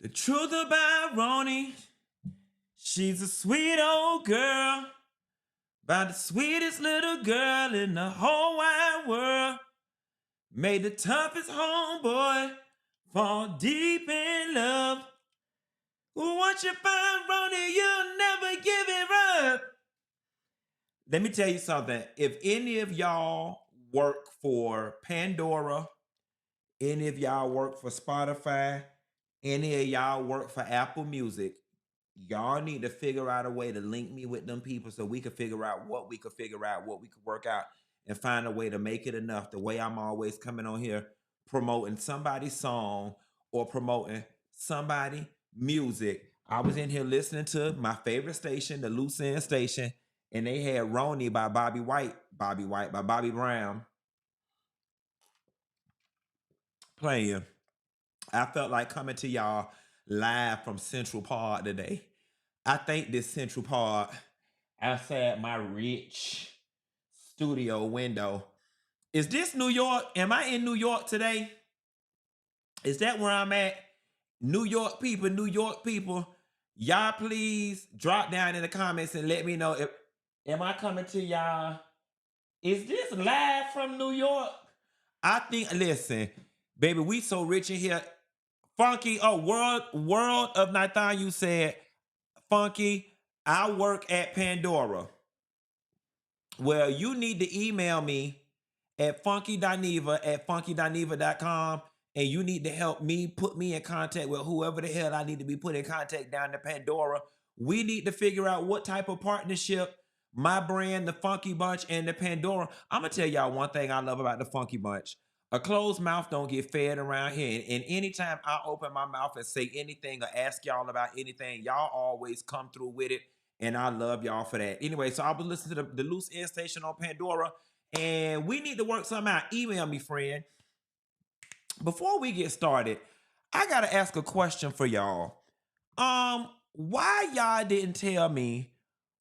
The truth about Ronnie, she's a sweet old girl, about the sweetest little girl in the whole wide world. Made the toughest homeboy fall deep in love. Once you find Ronnie, you'll never give it up. Let me tell you something. If any of y'all work for Pandora, any of y'all work for Spotify, any of y'all work for Apple Music, y'all need to figure out a way to link me with them people so we can figure out what we could figure out, what we could work out, and find a way to make it enough. The way I'm always coming on here promoting somebody's song or promoting somebody music. I was in here listening to my favorite station, the Loose End Station, and they had Ronnie by Bobby White by Bobby Brown playing. I felt like coming to y'all live from Central Park today. I think this Central Park outside my rich studio window. Is this New York? Am I in New York today? Is that where I'm at? New York people, y'all please drop down in the comments and let me know if am I coming to y'all. Is this live from New York? I think, listen, baby, we so rich in here. Funky, oh, world of Nathan, you said, Funky, I work at Pandora. Well, you need to email me at funkydineva@funkydineva.com, and you need to help me put me in contact with whoever the hell I need to be put in contact down to Pandora. We need to figure out what type of partnership my brand, the Funky Bunch, and the Pandora. I'm gonna tell y'all one thing I love about the Funky Bunch. A closed mouth don't get fed around here. And anytime I open my mouth and say anything or ask y'all about anything, y'all always come through with it. And I love y'all for that. Anyway, so I was listening to the Loose End Station on Pandora, and we need to work something out. Email me, friend. Before we get started, I gotta ask a question for y'all. Why y'all didn't tell me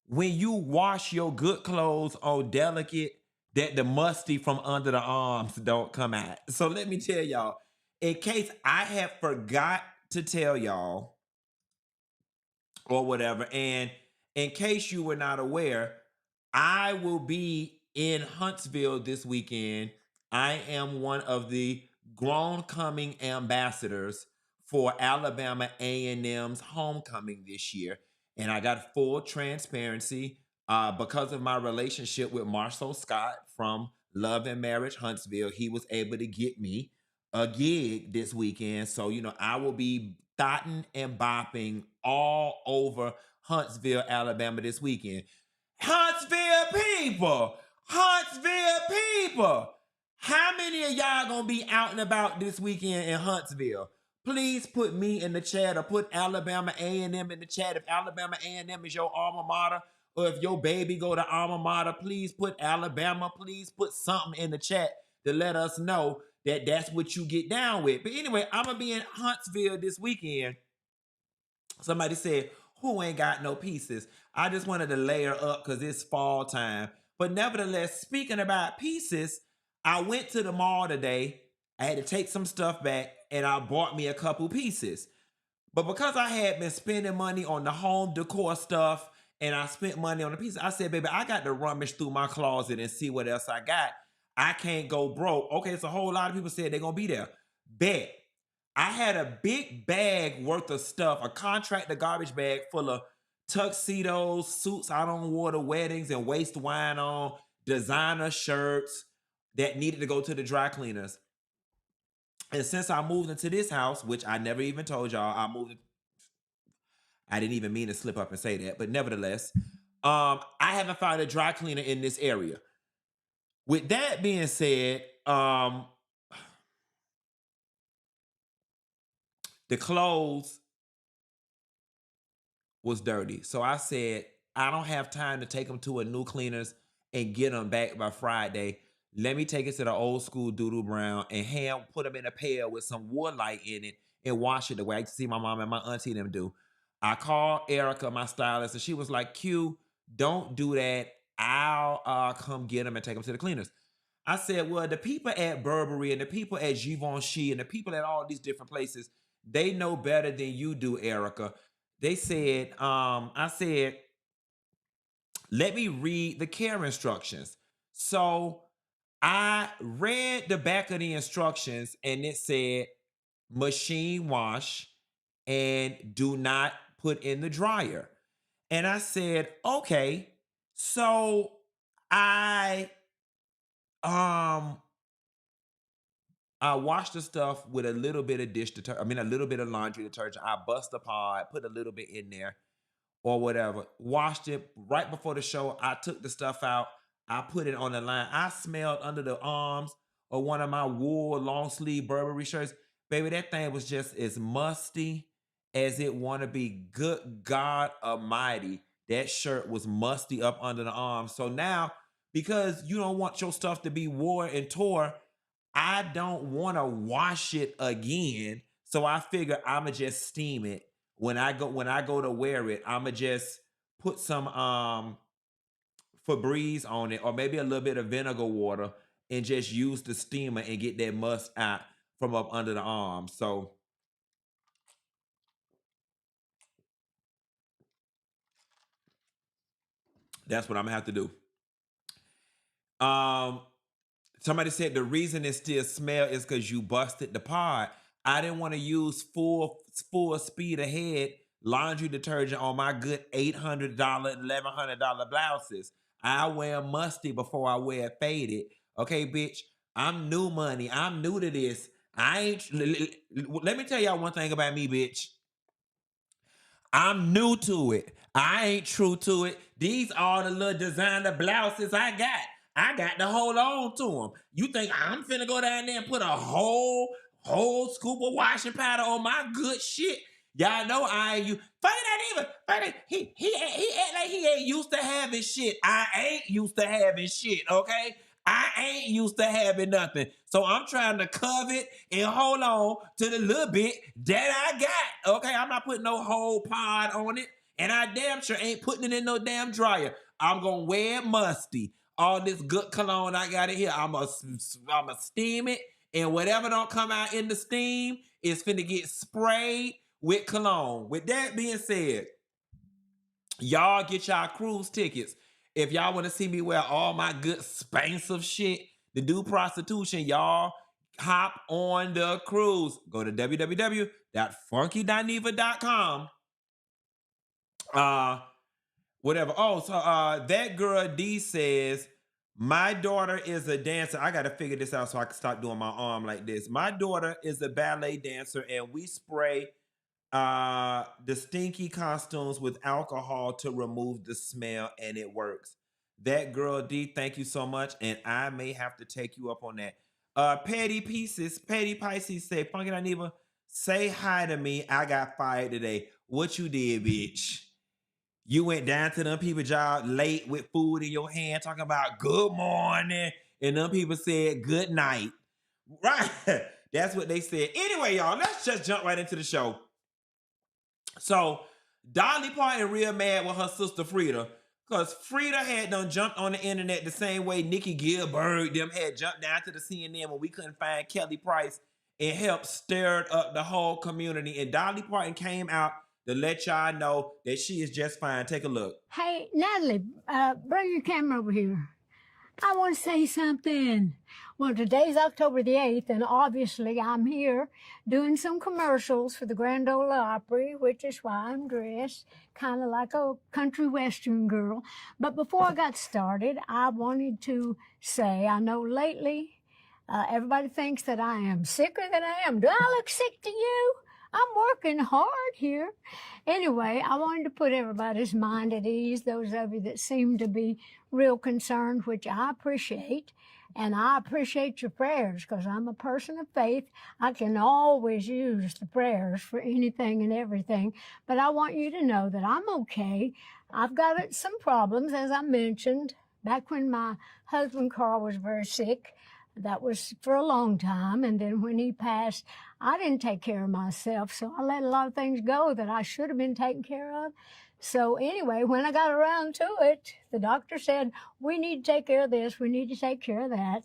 when you wash your good clothes on delicate that the musty from under the arms don't come out? So let me tell y'all, in case I have forgot to tell y'all or whatever, and in case you were not aware, I will be in Huntsville this weekend. I am one of the grown coming ambassadors for Alabama A&M's homecoming this year. And I got full transparency because of my relationship with Marcel Scott from Love and Marriage Huntsville. He was able to get me a gig this weekend. So, I will be thotting and bopping all over Huntsville, Alabama this weekend. Huntsville people, Huntsville people. How many of y'all gonna be out and about this weekend in Huntsville? Please put me in the chat or put Alabama A&M in the chat. If Alabama A&M is your alma mater, or if your baby go to alma mater, please put Alabama. Please put something in the chat to let us know that that's what you get down with. But anyway, I'm gonna be in Huntsville this weekend. Somebody said, who ain't got no pieces? I just wanted to layer up because it's fall time. But nevertheless, speaking about pieces, I went to the mall today. I had to take some stuff back and I bought me a couple pieces. But because I had been spending money on the home decor stuff and I spent money on the pieces, I said, baby, I got to rummage through my closet and see what else I got. I can't go broke. Okay, so a whole lot of people said they're going to be there. Bet. I had a big bag worth of stuff, a contractor garbage bag full of tuxedos, suits I don't wear to weddings and waste wine on, designer shirts that needed to go to the dry cleaners. And since I moved into this house, which I never even told y'all, I didn't even mean to slip up and say that, but nevertheless, I haven't found a dry cleaner in this area. With that being said, the clothes was dirty. So I said, I don't have time to take them to a new cleaners and get them back by Friday. Let me take it to the old school doodle brown and put them in a pail with some Woodlight in it and wash it the way I see my mom and my auntie them do. I called Erica, my stylist, and she was like, Q, don't do that. I'll come get them and take them to the cleaners. I said, well, the people at Burberry and the people at Givenchy and the people at all these different places, They know better than you do, Erica. They said, I said, let me read the care instructions. So I read the back of the instructions and it said machine wash and do not put in the dryer. And I said, okay. So I um I washed the stuff with a little bit of dish detergent. I mean, a little bit of laundry detergent. I bust a pod, put a little bit in there or whatever. Washed it right before the show. I took the stuff out. I put it on the line. I smelled under the arms of one of my wool long sleeve Burberry shirts. Baby, that thing was just as musty as it want to be. Good God Almighty. That shirt was musty up under the arms. So now, because you don't want your stuff to be worn and tore, I don't want to wash it again. So I figure I'ma just steam it. When I go to wear it, I'ma just put some Febreze on it or maybe a little bit of vinegar water and just use the steamer and get that must out from up under the arm. So that's what I'm gonna have to do. Um Somebody said the reason it still smell is because you busted the pod. I didn't want to use full speed ahead laundry detergent on my good $800, $1,100 blouses. I wear musty before I wear faded. Okay, bitch. I'm new money. I'm new to this. I ain't. Let me tell y'all one thing about me, bitch. I'm new to it. I ain't true to it. These are the little designer blouses I got. I got to hold on to them. You think I'm finna go down there and put a whole scoop of washing powder on my good shit? Y'all know I ain't you. Funny that even. Funny, he act like he ain't used to having shit. I ain't used to having shit. Okay. I ain't used to having nothing. So I'm trying to covet and hold on to the little bit that I got. Okay, I'm not putting no whole pod on it. And I damn sure ain't putting it in no damn dryer. I'm gonna wear it musty. All this good cologne I got in here, I'ma steam it. And whatever don't come out in the steam is finna get sprayed with cologne. With that being said, y'all get y'all cruise tickets. If y'all want to see me wear all my good expensive shit to do prostitution, y'all hop on the cruise. Go to www.funkydineva.com. Whatever. Oh, so that girl D says, my daughter is a dancer. I gotta figure this out so I can stop doing my arm like this. My daughter is a ballet dancer, and we spray the stinky costumes with alcohol to remove the smell, and it works. That girl D, thank you so much, and I may have to take you up on that. Petty Pisces say, Funky Dineva, say hi to me. I got fired today. What you did, bitch? You went down to them people job late with food in your hand, talking about good morning, and them people said good night. Right? That's what they said. Anyway, y'all, let's just jump right into the show. So Dolly Parton real mad with her sister Frida, because Frida had done jumped on the internet the same way Nikki Gilbert them had jumped down to the CNN when we couldn't find Kelly Price and helped stir up the whole community. And Dolly Parton came out to let y'all know that she is just fine. Take a look. Hey, Natalie, bring your camera over here. I want to say something. Well, today's October the 8th, and obviously I'm here doing some commercials for the Grand Ole Opry, which is why I'm dressed kind of like a country western girl. But before I got started, I wanted to say, I know lately everybody thinks that I am sicker than I am. Do I look sick to you? I'm working hard here. Anyway, I wanted to put everybody's mind at ease, those of you that seem to be real concerned, which I appreciate. And I appreciate your prayers because I'm a person of faith. I can always use the prayers for anything and everything. But I want you to know that I'm okay. I've got some problems, as I mentioned, back when my husband Carl was very sick. That was for a long time. And then when he passed, I didn't take care of myself. So I let a lot of things go that I should have been taken care of. So anyway, when I got around to it, the doctor said, we need to take care of this. We need to take care of that.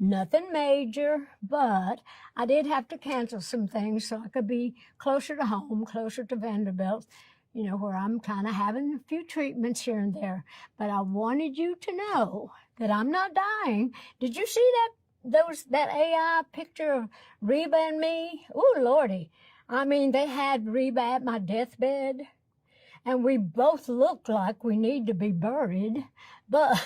Nothing major, but I did have to cancel some things so I could be closer to home, closer to Vanderbilt, you know, where I'm kind of having a few treatments here and there. But I wanted you to know that I'm not dying. Did you see that AI picture of Reba and me? Oh, Lordy. I mean, they had Reba at my deathbed, and we both look like we need to be buried, but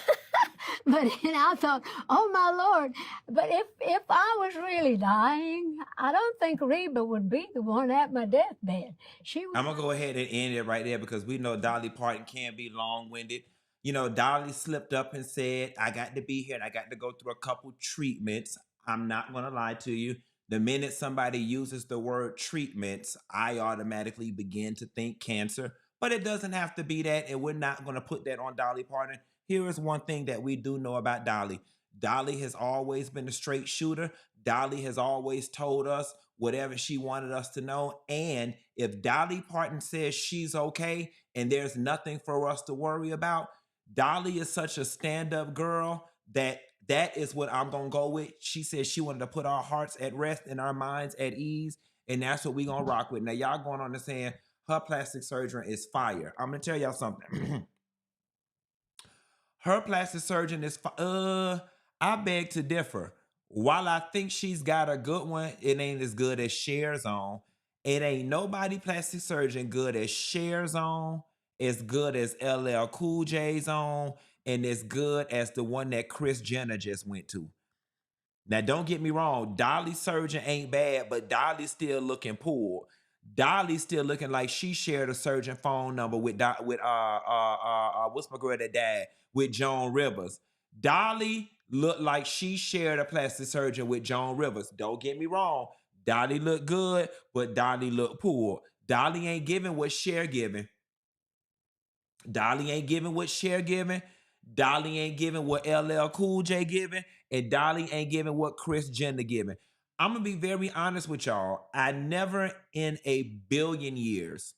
but I thought, oh my Lord, but if I was really dying, I don't think Reba would be the one at my deathbed. She would. I'm gonna go ahead and end it right there because we know Dolly Parton can be long-winded. You know, Dolly slipped up and said, I got to be here and I got to go through a couple treatments. I'm not gonna lie to you. The minute somebody uses the word treatments, I automatically begin to think cancer. But it doesn't have to be that, and we're not gonna put that on Dolly Parton. Here is one thing that we do know about Dolly. Dolly has always been a straight shooter. Dolly has always told us whatever she wanted us to know. And if Dolly Parton says she's okay and there's nothing for us to worry about, Dolly is such a stand-up girl that is what I'm gonna go with. She said she wanted to put our hearts at rest and our minds at ease, and that's what we gonna rock with. Now y'all going on to saying her plastic surgeon is fire. I'm gonna tell y'all something. Her plastic surgeon is I beg to differ. While I think she's got a good one, it ain't as good as Cher's on. It ain't nobody plastic surgeon good as Cher's on, as good as LL Cool J's on, and as good as the one that Kris Jenner just went to. Now, don't get me wrong, Dolly's surgeon ain't bad, but Dolly's still looking poor. Dolly's still looking like she shared a surgeon phone number with what's my girl that died, with Joan Rivers. Dolly looked like she shared a plastic surgeon with Joan Rivers. Don't get me wrong, Dolly looked good, but Dolly looked poor. Dolly ain't giving what Cher giving. Dolly ain't giving what Cher giving. Dolly ain't giving what LL Cool J giving. And Dolly ain't giving what Kris Jenner giving. I'm going to be very honest with y'all. I never in a billion years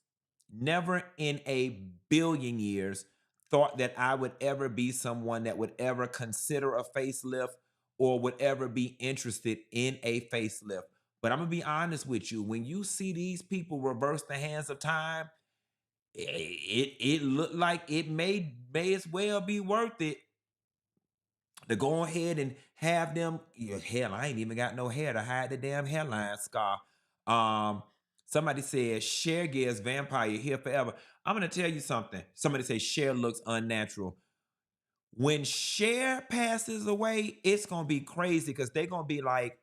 thought that I would ever be someone that would ever consider a facelift or would ever be interested in a facelift. But I'm going to be honest with you. When you see these people reverse the hands of time, it looked like it may as well be worth it to go ahead and have them. Hell, I ain't even got no hair to hide the damn hairline scar. Somebody said Cher gives vampire here forever. I'm gonna tell you something. Somebody say Cher looks unnatural. When Cher passes away, it's gonna be crazy because they're gonna be like,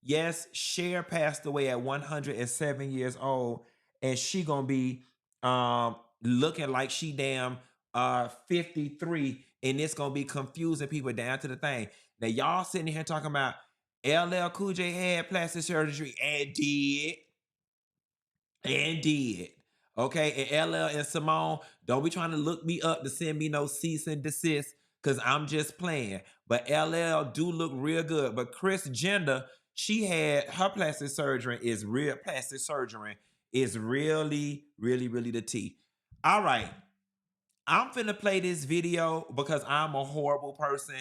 yes, Cher passed away at 107 years old, and she gonna be looking like she damn 53, and it's gonna be confusing people down to the thing. Now y'all sitting here talking about LL Cool J had plastic surgery and did. Okay, and LL and Simone, don't be trying to look me up to send me no cease and desist, because I'm just playing. But LL do look real good. But Kris Jenner, she had her plastic surgery is real. Plastic surgery is really, really, really the tea. All right, I'm finna play this video because I'm a horrible person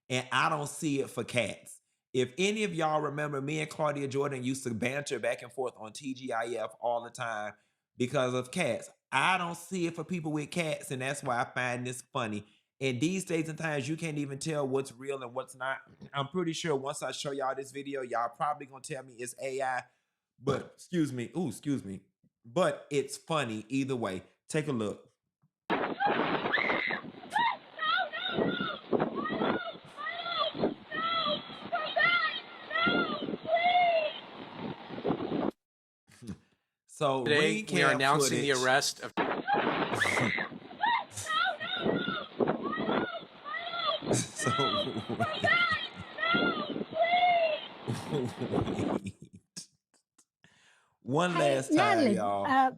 and I don't see it for cats. If any of y'all remember, me and Claudia Jordan used to banter back and forth on TGIF all the time because of cats. I don't see it for people with cats, and that's why I find this funny. And these days and times, you can't even tell what's real and what's not. I'm pretty sure once I show y'all this video, y'all probably gonna tell me it's AI. But excuse me, but it's funny either way. Take a look. So today we are announcing the arrest of One last time, y'all.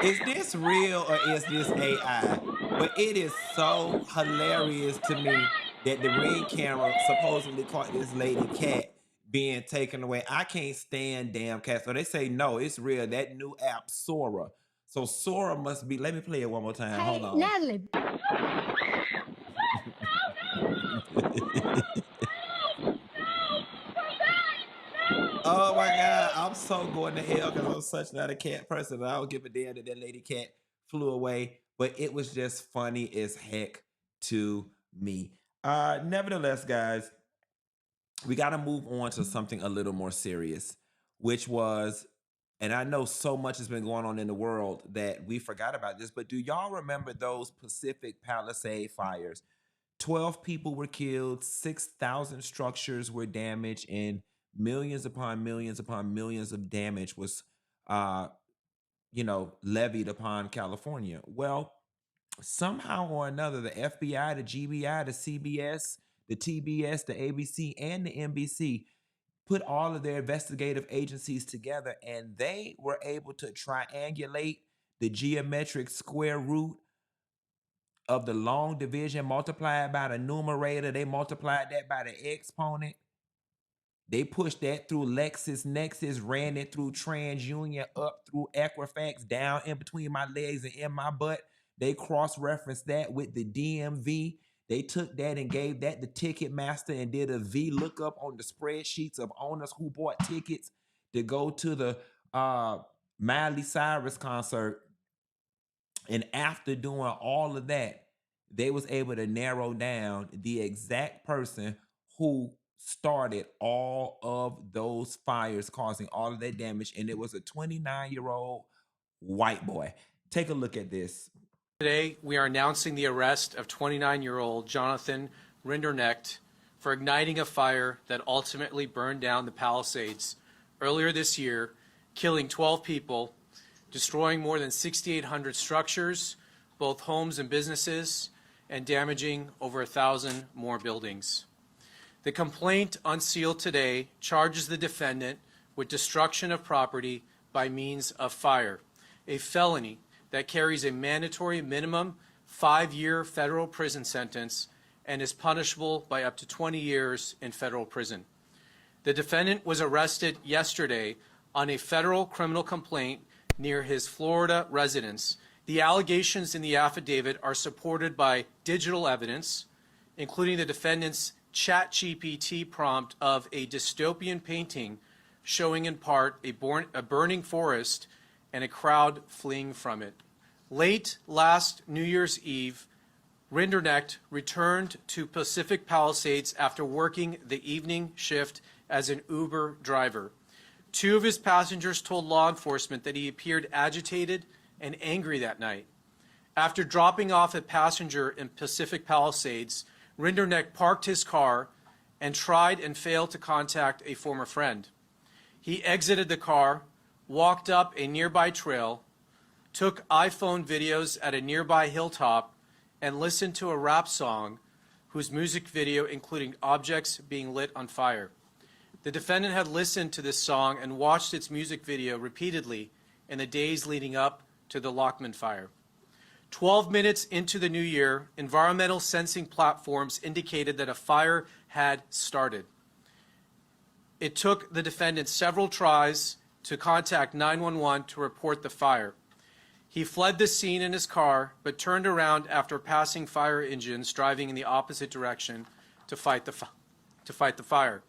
Is this real or is this AI? But it is so hilarious to me that the Ring camera supposedly caught this lady cat being taken away. I can't stand damn cats. So they say no, it's real. That new app, Sora. So Sora must be. Let me play it one more time. Hey, hold on. Natalie. Oh my God, I'm so going to hell because I'm such not a cat person. I don't give a damn that that lady cat flew away, but it was just funny as heck to me. Nevertheless, guys, we got to move on to something a little more serious, which was, and I know so much has been going on in the world that we forgot about this, but do y'all remember those Pacific Palisade fires? 12 people were killed, 6,000 structures were damaged, and millions upon millions of damage was, uh, levied upon California. Well, somehow or another, the FBI, the GBI, the CBS, the TBS, the ABC, and the NBC put all of their investigative agencies together, and they were able to triangulate the geometric square root of the long division multiplied by the numerator. They multiplied that by the exponent. They pushed that through LexisNexis, ran it through TransUnion, up through Equifax, down in between my legs and in my butt. They cross-referenced that with the DMV. They took that and gave that the Ticketmaster and did a V lookup on the spreadsheets of owners who bought tickets to go to the Miley Cyrus concert. And after doing all of that, they was able to narrow down the exact person who started all of those fires causing all of that damage, and it was a 29-year-old white boy. Take a look at this. Today, we are announcing the arrest of 29-year-old Jonathan Rinderknecht for igniting a fire that ultimately burned down the Palisades earlier this year, killing 12 people, destroying more than 6,800 structures, both homes and businesses, and damaging over 1,000 more buildings. The complaint unsealed today charges the defendant with destruction of property by means of fire, a felony that carries a mandatory minimum 5-year federal prison sentence and is punishable by up to 20 years in federal prison. The defendant was arrested yesterday on a federal criminal complaint near his Florida residence. The allegations in the affidavit are supported by digital evidence, including the defendant's ChatGPT prompt of a dystopian painting showing in part a burning forest and a crowd fleeing from it. Late last New Year's Eve, Rinderknecht returned to Pacific Palisades after working the evening shift as an Uber driver. 2 of his passengers told law enforcement that he appeared agitated and angry that night. After dropping off a passenger in Pacific Palisades, Rinderknecht parked his car and tried and failed to contact a former friend. He exited the car, walked up a nearby trail, took iPhone videos at a nearby hilltop, and listened to a rap song whose music video included objects being lit on fire. The defendant had listened to this song and watched its music video repeatedly in the days leading up to the Lockman fire. 12 minutes into the new year, environmental sensing platforms indicated that a fire had started. It took the defendant several tries to contact 911 to report the fire. He fled the scene in his car, but turned around after passing fire engines driving in the opposite direction to fight the fire.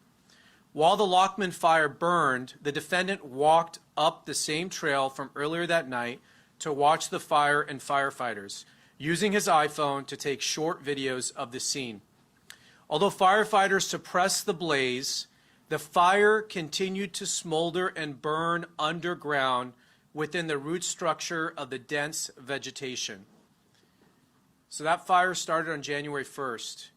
While the Lockman fire burned, the defendant walked up the same trail from earlier that night to watch the fire and firefighters, using his iPhone to take short videos of the scene. Although firefighters suppressed the blaze, the fire continued to smolder and burn underground within the root structure of the dense vegetation. So that fire started on January 1st,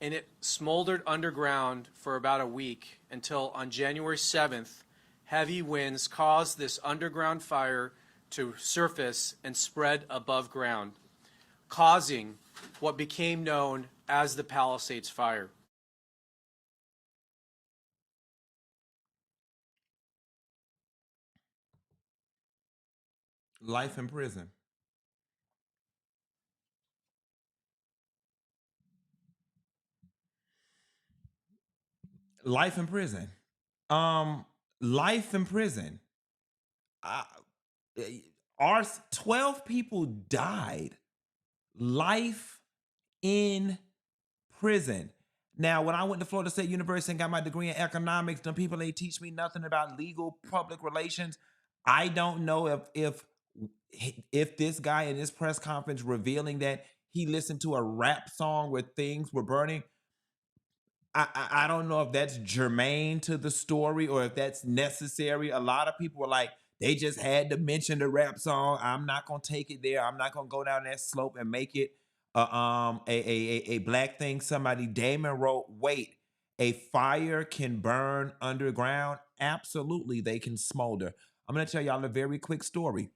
and it smoldered underground for about a week until on January 7th, heavy winds caused this underground fire to surface and spread above ground, causing what became known as the Palisades Fire. Life in prison. Life in prison. Life in prison. Uh, our 12 people died. Life in prison. Now, when I went to Florida State University and got my degree in economics, them people ain't teach me nothing about legal public relations. I don't know if this guy in this press conference revealing that he listened to a rap song where things were burning. I don't know if that's germane to the story or if that's necessary. A lot of people were like, they just had to mention the rap song. I'm not gonna take it there. I'm not gonna go down that slope and make it a black thing. Somebody Damon wrote, wait, a fire can burn underground. Absolutely, they can smolder. I'm gonna tell y'all a very quick story.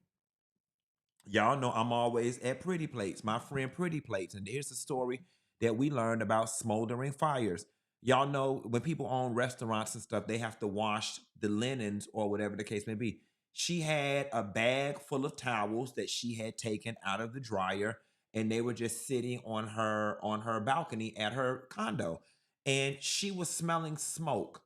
Y'all know I'm always at Pretty Plates, my friend Pretty Plates. And here's the story that we learned about smoldering fires. Y'all know when people own restaurants and stuff, they have to wash the linens or whatever the case may be. She had a bag full of towels that she had taken out of the dryer, and they were just sitting on her balcony at her condo. And she was smelling smoke.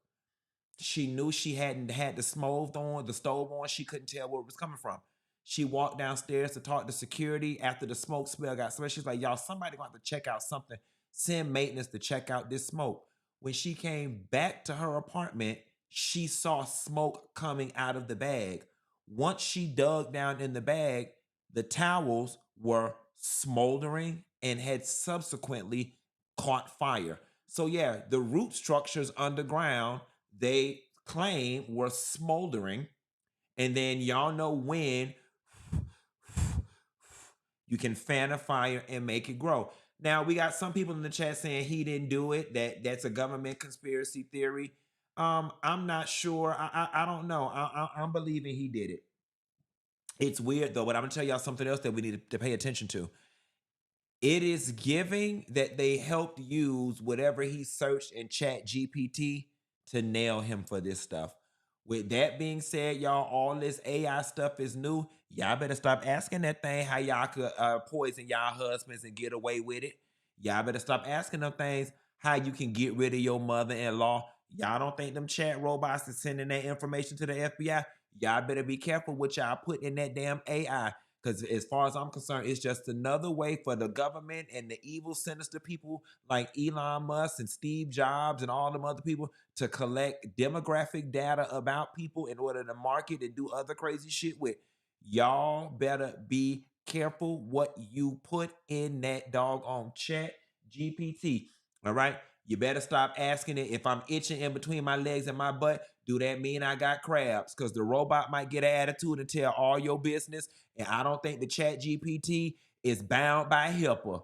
She knew she hadn't had the stove on. She couldn't tell where it was coming from. She walked downstairs to talk to security after the smoke smell got smelled. She's like, y'all, somebody gonna have to check out something. Send maintenance to check out this smoke. When she came back to her apartment, she saw smoke coming out of the bag. Once she dug down in the bag, the towels were smoldering and had subsequently caught fire. So yeah, the root structures underground, they claim, were smoldering. And then y'all know when you can fan a fire and make it grow. Now we got some people in the chat saying he didn't do it. That's a government conspiracy theory. I'm not sure. I don't know. I'm believing he did it. It's weird though, but I'm gonna tell y'all something else that we need to pay attention to. It is giving that they helped use whatever he searched in Chat GPT to nail him for this stuff. With that being said, y'all, all this AI stuff is new. Y'all better stop asking that thing how y'all could poison y'all husbands and get away with it. Y'all better stop asking them things how you can get rid of your mother-in-law. Y'all don't think them chat robots is sending that information to the FBI? Y'all better be careful what y'all put in that damn AI. Because as far as I'm concerned, it's just another way for the government and the evil, sinister people like Elon Musk and Steve Jobs and all them other people to collect demographic data about people in order to market and do other crazy shit with. Y'all better be careful what you put in that doggone Chat GPT. All right? You better stop asking it if I'm itching in between my legs and my butt. Do that mean I got crabs? Because the robot might get an attitude and tell all your business. And I don't think the Chat GPT is bound by HIPAA.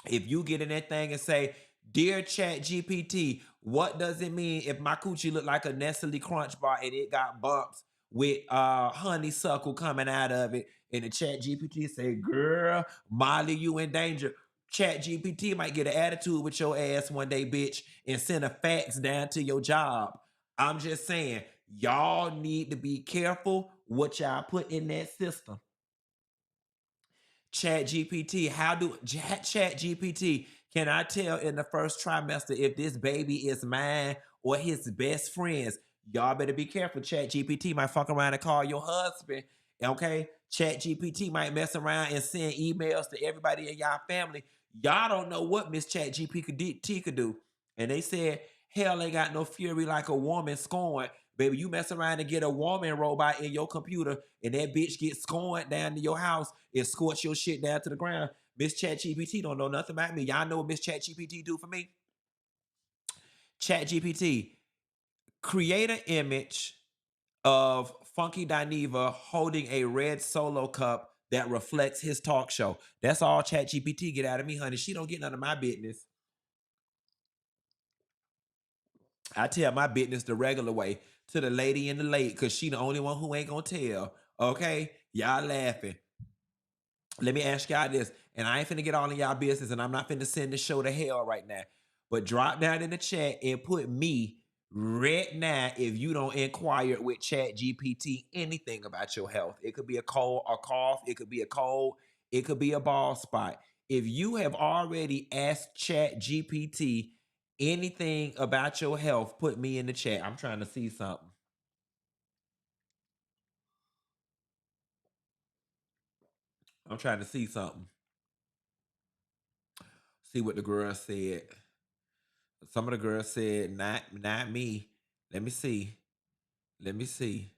If you get in that thing and say, Dear Chat GPT, what does it mean if my coochie look like a Nestle Crunch bar and it got bumps with honeysuckle coming out of it? And the Chat GPT say, girl, Molly, you in danger. Chat GPT might get an attitude with your ass one day, bitch, and send a fax down to your job. I'm just saying, y'all need to be careful what y'all put in that system. Chat GPT, Chat GPT, can I tell in the first trimester if this baby is mine or his best friend's? Y'all better be careful. Chat GPT might fuck around and call your husband. Okay? Chat GPT might mess around and send emails to everybody in y'all family. Y'all don't know what Miss Chat GPT could do. And they said, hell ain't got no fury like a woman scorned. Baby, you mess around and get a woman robot in your computer and that bitch gets scorned down to your house and scorch your shit down to the ground. Miss ChatGPT don't know nothing about me. Y'all know what Miss ChatGPT do for me? ChatGPT, create an image of Funky Dineva holding a red solo cup that reflects his talk show. That's all ChatGPT get out of me, honey. She don't get none of my business. I tell my business the regular way to the lady in the lake because she the only one who ain't gonna tell. Okay? Y'all laughing. Let me ask y'all this, and I ain't finna get all in y'all business, and I'm not finna send the show to hell right now. But drop down in the chat and put me right now if you don't inquire with Chat GPT anything about your health. It could be a cold, a cough, it could be a cold, it could be a bald spot. If you have already asked Chat GPT anything about your health, put me in the chat. I'm trying to see something. I'm trying to see something. See what the girl said. Some of the girls said, not me. Let me see. Let me see.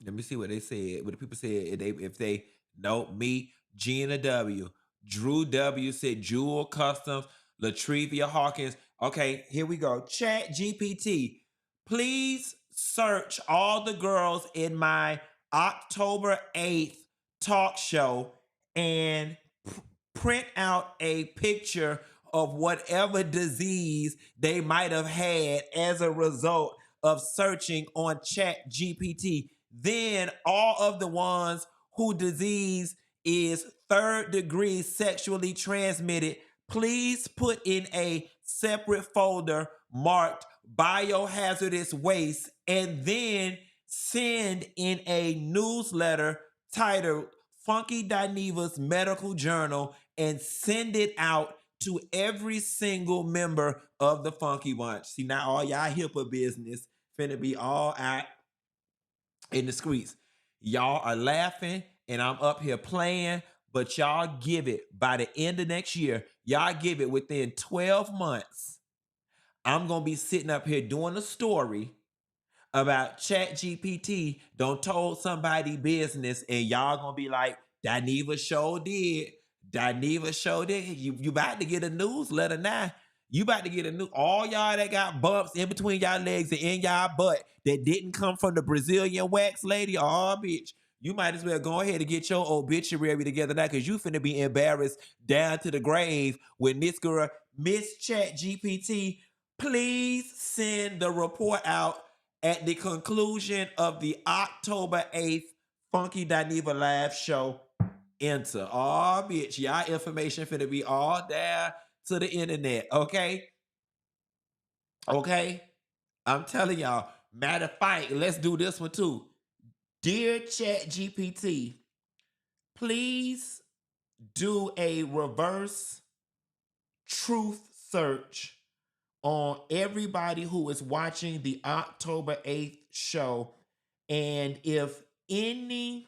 Let me see what they said. What the people said. If they no me, Gina W. Drew W said Jewel Customs, Latrivia Hawkins. Okay, here we go. Chat GPT. Please search all the girls in my October 8th talk show and print out a picture of whatever disease they might have had as a result of searching on Chat GPT. Then all of the ones who disease is third degree sexually transmitted, please put in a separate folder marked biohazardous waste and then send in a newsletter titled Funky Dineva's Medical Journal and send it out to every single member of the Funky Bunch. See, now all y'all HIPAA business finna be all out in the streets. Y'all are laughing and I'm up here playing, but y'all give it by the end of next year. Y'all give it within 12 months. I'm going to be sitting up here doing a story about ChatGPT don't told somebody business and y'all gonna be like, Dineva show did. Dineva show did. You about to get a newsletter now. You about to get a new, all y'all that got bumps in between y'all legs and in y'all butt that didn't come from the Brazilian wax lady, oh bitch. You might as well go ahead and get your obituary together now because you finna be embarrassed down to the grave when this girl, Miss ChatGPT, please send the report out at the conclusion of the October 8th Funky Dineva live show. Enter. Oh, bitch. Y'all information finna be all down to the internet. Okay? Okay? I'm telling y'all. Matter of fact, let's do this one too. Dear ChatGPT, please do a reverse truth search on everybody who is watching the October 8th show. And if any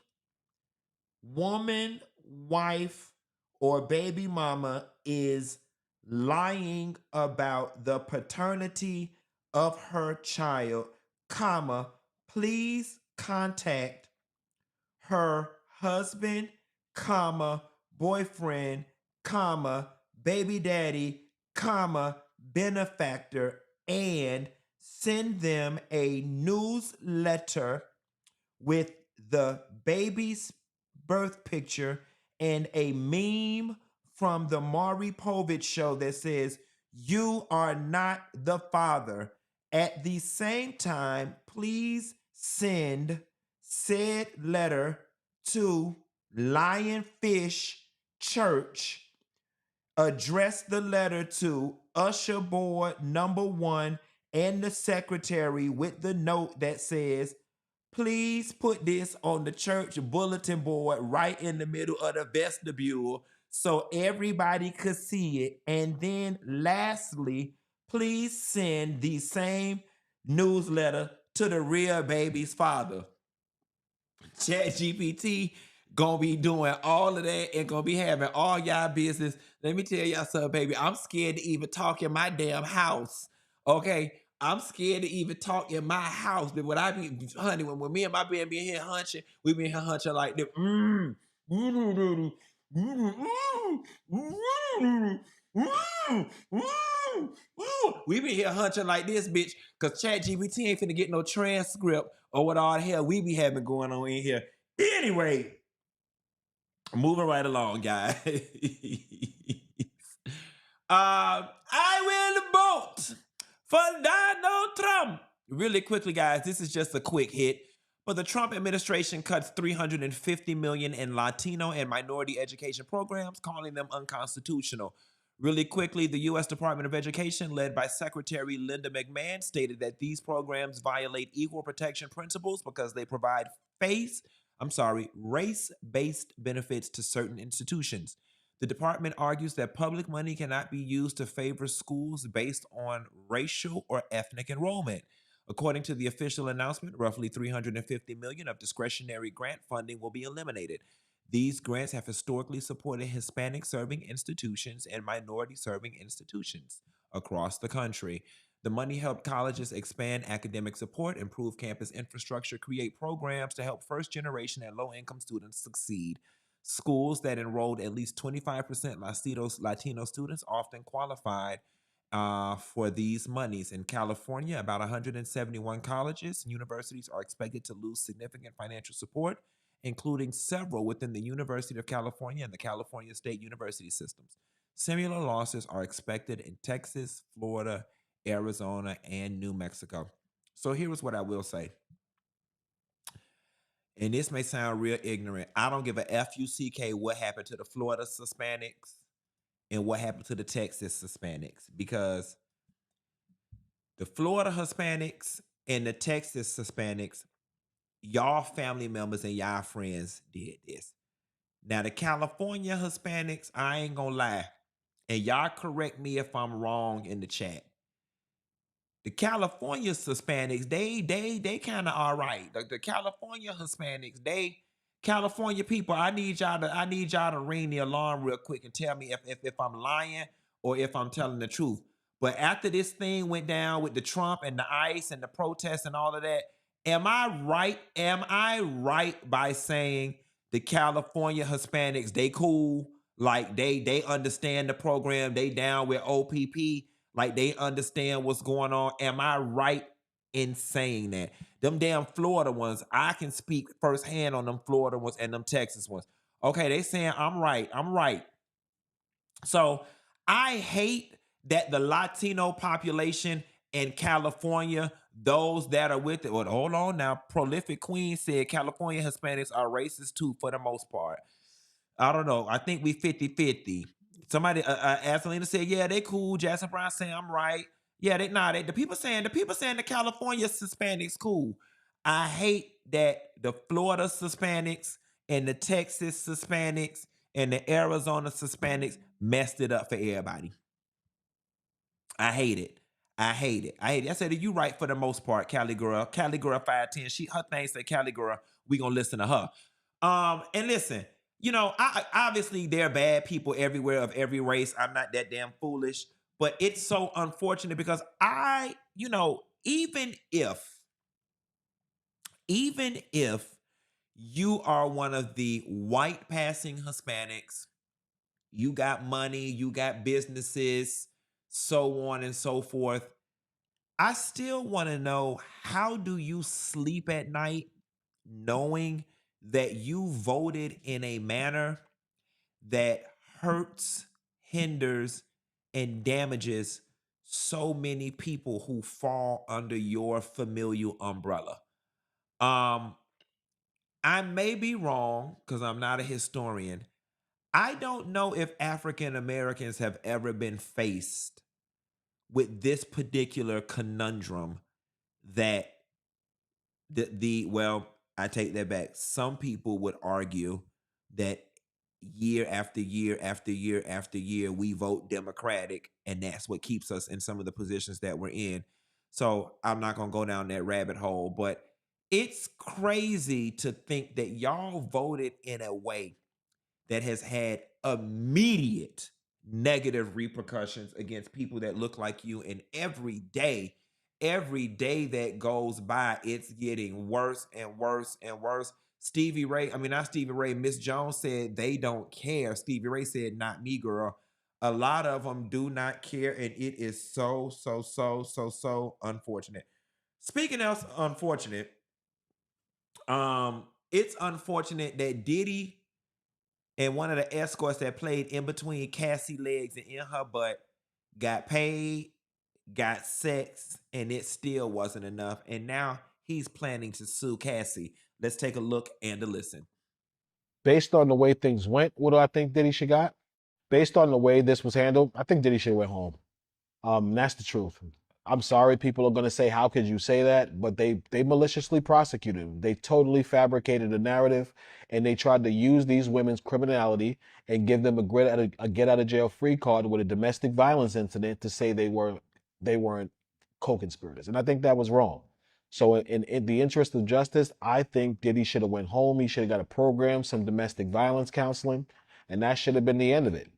woman, wife, or baby mama is lying about the paternity of her child, comma, please contact her husband, comma, boyfriend, comma, baby daddy, comma, benefactor, and send them a newsletter with the baby's birth picture and a meme from the Maury Povich show that says, "You are not the father." At the same time, please send said letter to Lionfish Church. Address the letter to Usher Board number 1 and the secretary with the note that says, please put this on the church bulletin board right in the middle of the vestibule so everybody could see it. And then lastly, please send the same newsletter to the real baby's father. ChatGPT gonna be doing all of that and gonna be having all y'all business. Let me tell y'all something, baby. I'm scared to even talk in my damn house. Okay, I'm scared to even talk in my house. But when I be, honey, when me and my baby be in here hunching, we be in here hunching like this. We be here hunching like this, bitch, because ChatGPT ain't finna get no transcript or what all the hell we be having going on in here. Anyway, moving right along, guys. I will vote for Donald Trump. Really quickly, guys, this is just a quick hit. But the Trump administration cuts $350 million in Latino and minority education programs, calling them unconstitutional. Really quickly, the U.S. Department of Education, led by Secretary Linda McMahon, stated that these programs violate equal protection principles because they provide race-based benefits to certain institutions. The department argues that public money cannot be used to favor schools based on racial or ethnic enrollment. According to the official announcement, roughly $350 million of discretionary grant funding will be eliminated. These grants have historically supported Hispanic-serving institutions and minority-serving institutions. across the country. The money helped colleges expand academic support, improve campus infrastructure, create programs to help first generation and low income students succeed. Schools that enrolled at least 25% Latino students often qualified for these monies. In California, about 171 colleges and universities are expected to lose significant financial support, including several within the University of California and the California State University systems. Similar losses are expected in Texas, Florida, Arizona, and New Mexico. So here's what I will say. And this may sound real ignorant. I don't give a FUCK what happened to the Florida Hispanics and what happened to the Texas Hispanics, because the Florida Hispanics and the Texas Hispanics, y'all family members and y'all friends did this. Now, the California Hispanics, I ain't gonna lie, and y'all correct me if I'm wrong in the chat. The California Hispanics, they kind of all right. The California Hispanics, California people, I need y'all to ring the alarm real quick and tell me if I'm lying or if I'm telling the truth. But after this thing went down with the Trump and the ICE and the protests and all of that, am I right? Am I right by saying the California Hispanics, they cool? Like they understand the program, they down with OPP, like they understand what's going on. Am I right in saying that? Them damn Florida ones, I can speak firsthand on them Florida ones and them Texas ones. Okay, they saying I'm right. I'm right. So I hate that the Latino population in California, those that are with it. Well, hold on now. Prolific Queen said California Hispanics are racist too for the most part. I don't know. I think we 50-50. Somebody, Asalina said, yeah, they cool. Jackson Brown saying I'm right. Yeah, the people saying the California Hispanics cool. I hate that the Florida Hispanics and the Texas Hispanics and the Arizona Hispanics messed it up for everybody. I hate it. I hate it. I said, you right for the most part, Cali Girl. Cali Girl 510. Her thing said, Cali Girl, we gonna listen to her. And listen, obviously there are bad people everywhere of every race. I'm not that damn foolish, but it's so unfortunate because even if you are one of the white passing Hispanics, you got money, you got businesses, so on and so forth, I still want to know, how do you sleep at night knowing that you voted in a manner that hurts, hinders, and damages so many people who fall under your familial umbrella? I may be wrong because I'm not a historian. I don't know if African Americans have ever been faced with this particular conundrum that well, I take that back. Some people would argue that year after year after year after year, we vote Democratic, and that's what keeps us in some of the positions that we're in. So I'm not going to go down that rabbit hole, but it's crazy to think that y'all voted in a way that has had immediate negative repercussions against people that look like you. And every day that goes by, it's getting worse and worse and worse. Not Stevie Ray, Miss Jones said they don't care. Stevie Ray said, not me, girl. A lot of them do not care, and it is so unfortunate. Speaking of unfortunate, it's unfortunate that Diddy and one of the escorts that played in between Cassie legs and in her butt got paid, got sex, and it still wasn't enough. And now he's planning to sue Cassie. Let's take a look and a listen. Based on the way things went, what do I think Diddy should got? Based on the way this was handled, I think Diddy should have went home. That's the truth. I'm sorry, people are going to say, how could you say that? But they maliciously prosecuted him. They totally fabricated a narrative, and they tried to use these women's criminality and give them a get out of jail free card with a domestic violence incident to say they weren't co-conspirators. And I think that was wrong. So in the interest of justice, I think Diddy should have went home. He should have got a program, some domestic violence counseling, and that should have been the end of it.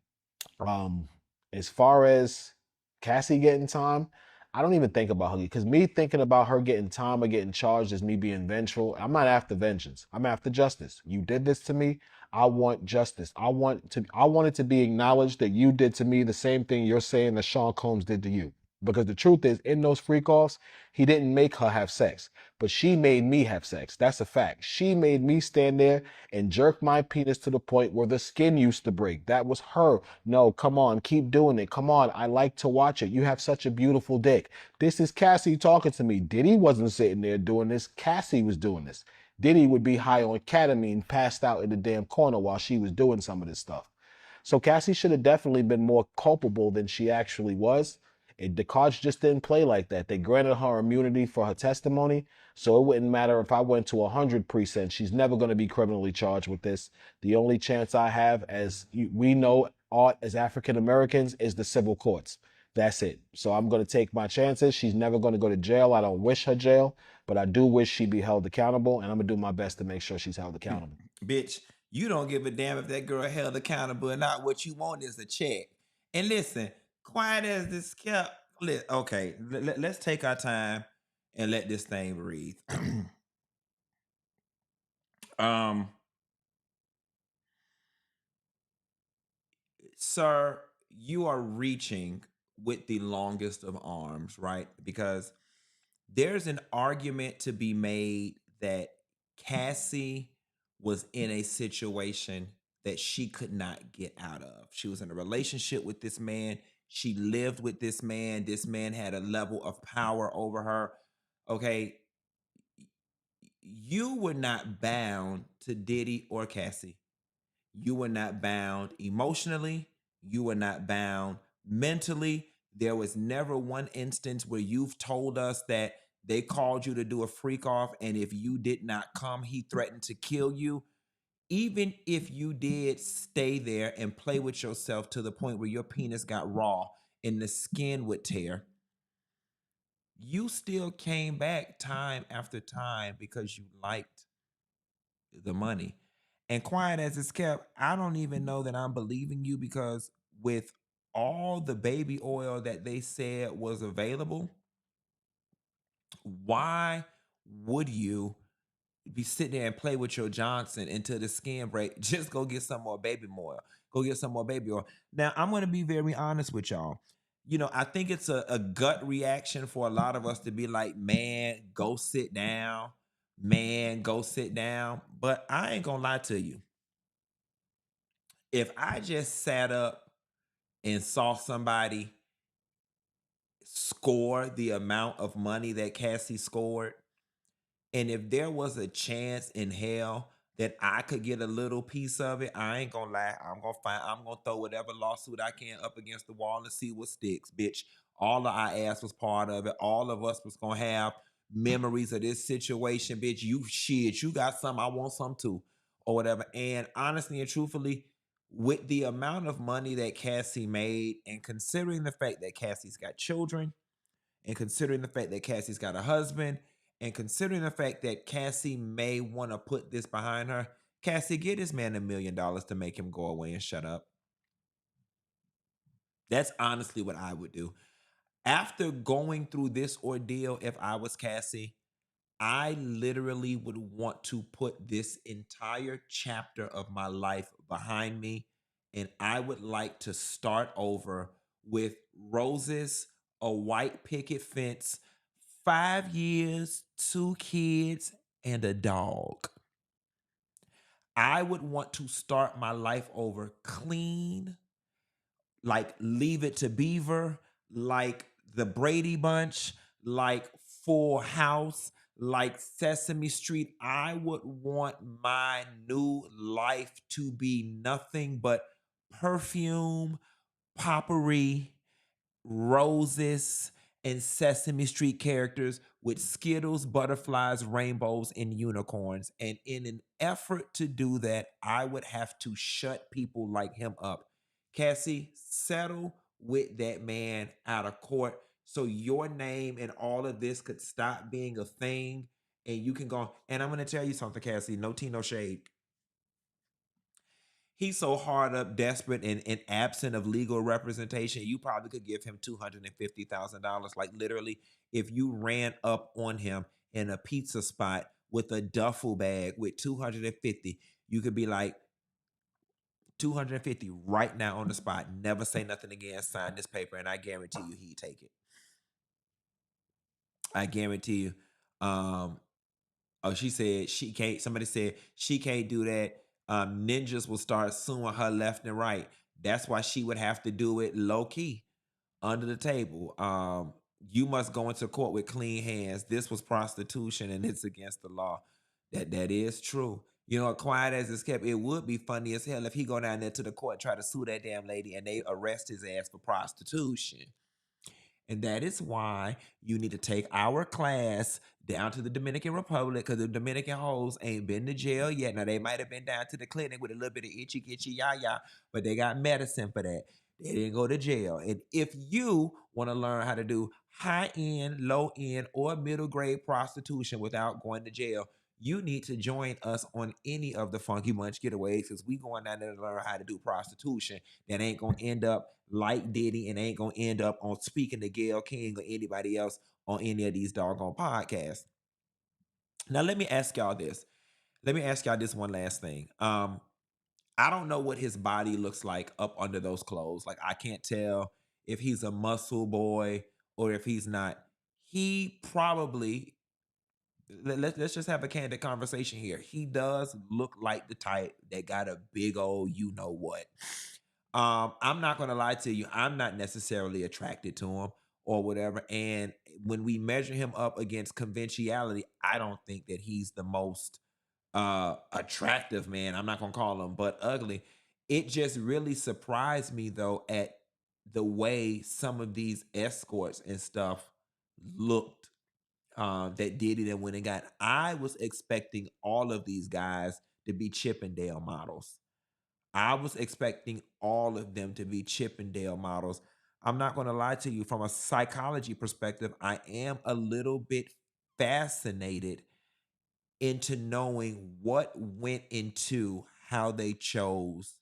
As far as Cassie getting time, I don't even think about her because me thinking about her getting time or getting charged is me being vengeful. I'm not after vengeance. I'm after justice. You did this to me. I want justice. I want it to be acknowledged that you did to me the same thing you're saying that Sean Combs did to you. Because the truth is, in those freak offs, he didn't make her have sex, but she made me have sex. That's a fact. She made me stand there and jerk my penis to the point where the skin used to break. That was her. No, come on, keep doing it. Come on, I like to watch it. You have such a beautiful dick. This is Cassie talking to me. Diddy wasn't sitting there doing this. Cassie was doing this. Diddy would be high on ketamine, passed out in the damn corner while she was doing some of this stuff. So Cassie should have definitely been more culpable than she actually was. The cards just didn't play like that. They granted her immunity for her testimony, so it wouldn't matter if I went to 100 precincts. She's never going to be criminally charged with this. The only chance I have, as we know, art as African Americans, is the civil courts. That's it. So I'm going to take my chances. She's never going to go to jail. I don't wish her jail, but I do wish she be held accountable, and I'm going to do my best to make sure she's held accountable. Bitch, you don't give a damn if that girl held accountable or not. What you want is a check. And listen, quiet as this kept. Okay, let's take our time and let this thing breathe. Sir, you are reaching with the longest of arms, right? Because there's an argument to be made that Cassie was in a situation that she could not get out of. She was in a relationship with this man. She lived with this man. This man had a level of power over her. Okay. You were not bound to Diddy or Cassie. You were not bound emotionally. You were not bound mentally. There was never one instance where you've told us that they called you to do a freak off, and if you did not come, he threatened to kill you. Even if you did stay there and play with yourself to the point where your penis got raw and the skin would tear, you still came back time after time because you liked the money. And quiet as it's kept, I don't even know that I'm believing you because with all the baby oil that they said was available, why would you be sitting there and play with your Johnson until the skin break? Just go get some more baby oil. Go get some more baby oil. Now, I'm going to be very honest with y'all. I think it's a gut reaction for a lot of us to be like, man, go sit down. Man, go sit down. But I ain't going to lie to you. If I just sat up and saw somebody score the amount of money that Cassie scored, and if there was a chance in hell that I could get a little piece of it, I ain't gonna lie. I'm gonna throw whatever lawsuit I can up against the wall and see what sticks, bitch. All of our ass was part of it. All of us was gonna have memories of this situation, bitch. You got some, I want some too, or whatever. And honestly and truthfully, with the amount of money that Cassie made, and considering the fact that Cassie's got children, and considering the fact that Cassie's got a husband, and considering the fact that Cassie may want to put this behind her, Cassie, get this man $1 million to make him go away and shut up. That's honestly what I would do. After going through this ordeal, if I was Cassie, I literally would want to put this entire chapter of my life behind me. And I would like to start over with roses, a white picket fence, 5 years, 2 kids, and a dog. I would want to start my life over clean, like Leave It to Beaver, like the Brady Bunch, like Full House, like Sesame Street. I would want my new life to be nothing but perfume, potpourri, roses, and Sesame Street characters with Skittles, butterflies, rainbows, and unicorns. And in an effort to do that, I would have to shut people like him up. Cassie, settle with that man out of court so your name and all of this could stop being a thing. And you can go. And I'm going to tell you something, Cassie. No tea, no shade. He's so hard up, desperate, and absent of legal representation. You probably could give him $250,000. Like literally, if you ran up on him in a pizza spot with a duffel bag with 250, you could be like, 250 right now on the spot. Never say nothing again. Sign this paper, and I guarantee you he'd take it. I guarantee you. Oh, she said she can't. Somebody said she can't do that. Ninjas will start suing her left and right. That's why she would have to do it low key, under the table. You must go into court with clean hands. This was prostitution, and it's against the law. That is true. You know, quiet as it's kept, it would be funny as hell if he go down there to the court and try to sue that damn lady, and they arrest his ass for prostitution. And that is why you need to take our class down to the Dominican Republic, because the Dominican hoes ain't been to jail yet. Now, they might have been down to the clinic with a little bit of itchy, itchy, yah, but they got medicine for that. They didn't go to jail. And if you want to learn how to do high end, low end, or middle grade prostitution without going to jail, you need to join us on any of the Funky Bunch getaways, because we going down there to learn how to do prostitution that ain't going to end up like Diddy and ain't going to end up on speaking to Gayle King or anybody else on any of these doggone podcasts. Now, let me ask y'all this. Let me ask y'all this one last thing. I don't know what his body looks like up under those clothes. Like, I can't tell if he's a muscle boy or if he's not. He probably, let's just have a candid conversation here. He does look like the type that got a big old you know what. I'm not gonna lie to you, I'm not necessarily attracted to him or whatever. And when we measure him up against conventionality, I don't think that he's the most attractive man. I'm not gonna call him but ugly. It just really surprised me though at the way some of these escorts and stuff looked, that Diddy that went and got. I was expecting all of these guys to be Chippendale models. I was expecting all of them to be Chippendale models. I'm not going to lie to you, from a psychology perspective, I am a little bit fascinated into knowing what went into how they chose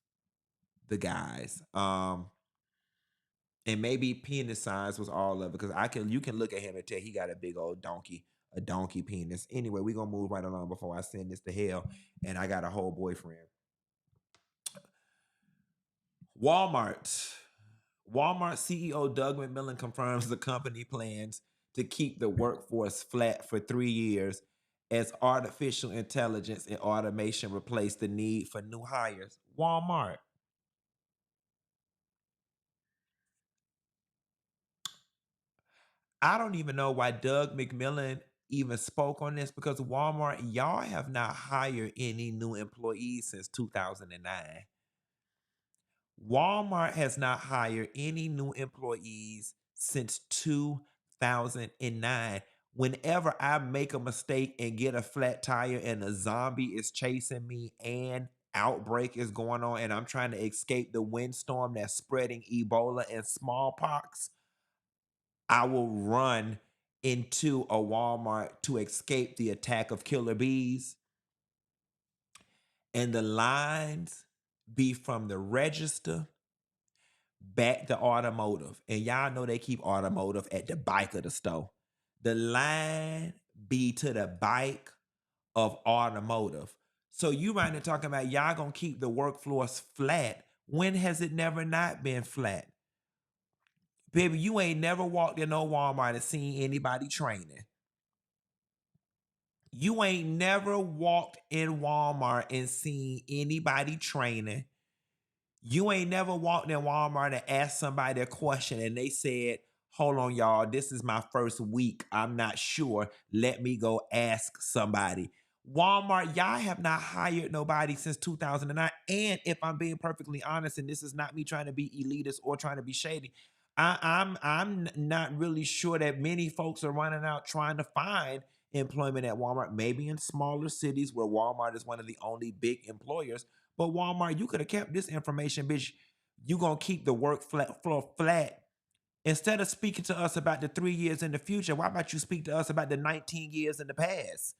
the guys. And maybe penis size was all of it, because you can look at him and tell he got a big old donkey, a donkey penis. Anyway, we're gonna move right along before I send this to hell and I got a whole boyfriend. Walmart. Walmart CEO Doug McMillon confirms the company plans to keep the workforce flat for 3 years as artificial intelligence and automation replace the need for new hires. Walmart. I don't even know why Doug McMillon even spoke on this, because Walmart, y'all have not hired any new employees since 2009. Walmart has not hired any new employees since 2009. Whenever I make a mistake and get a flat tire and a zombie is chasing me and outbreak is going on and I'm trying to escape the windstorm that's spreading Ebola and smallpox, I will run into a Walmart to escape the attack of killer bees. And the lines be from the register back to automotive. And y'all know they keep automotive at the bike of the store. The line be to the bike of automotive. So you right there talking about y'all gonna keep the workforce flat. When has it never not been flat? Baby, you ain't never walked in no Walmart and seen anybody training. You ain't never walked in Walmart and seen anybody training. You ain't never walked in Walmart and asked somebody a question and they said, hold on, y'all, this is my first week. I'm not sure. Let me go ask somebody. Walmart, y'all have not hired nobody since 2009. And if I'm being perfectly honest, and this is not me trying to be elitist or trying to be shady, I'm not really sure that many folks are running out trying to find employment at Walmart, maybe in smaller cities where Walmart is one of the only big employers. But Walmart, you could have kept this information, bitch. You gonna keep the work floor flat. Instead of speaking to us about the 3 years in the future, why about you speak to us about the 19 years in the past?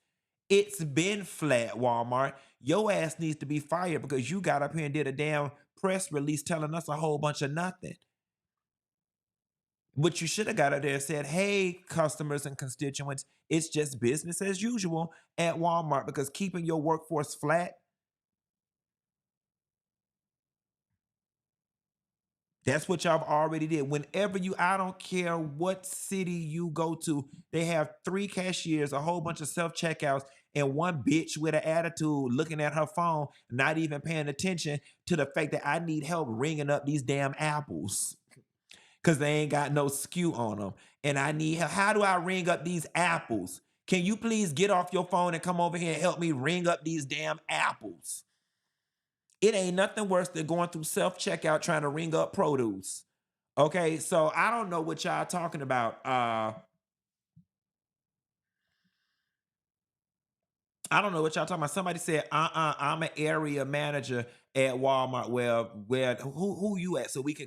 It's been flat, Walmart. Your ass needs to be fired because you got up here and did a damn press release telling us a whole bunch of nothing. But you should have got out there and said, hey, customers and constituents, it's just business as usual at Walmart, because keeping your workforce flat, that's what y'all already did. Whenever I don't care what city you go to, they have 3 cashiers, a whole bunch of self-checkouts, and one bitch with an attitude looking at her phone, not even paying attention to the fact that I need help ringing up these damn apples because they ain't got no SKU on them. And I need help. How do I ring up these apples? Can you please get off your phone and come over here and help me ring up these damn apples? It ain't nothing worse than going through self-checkout trying to ring up produce. Okay, so I don't know what y'all talking about. I don't know what y'all talking about. Somebody said, I'm an area manager at Walmart. Well, who you at? So we can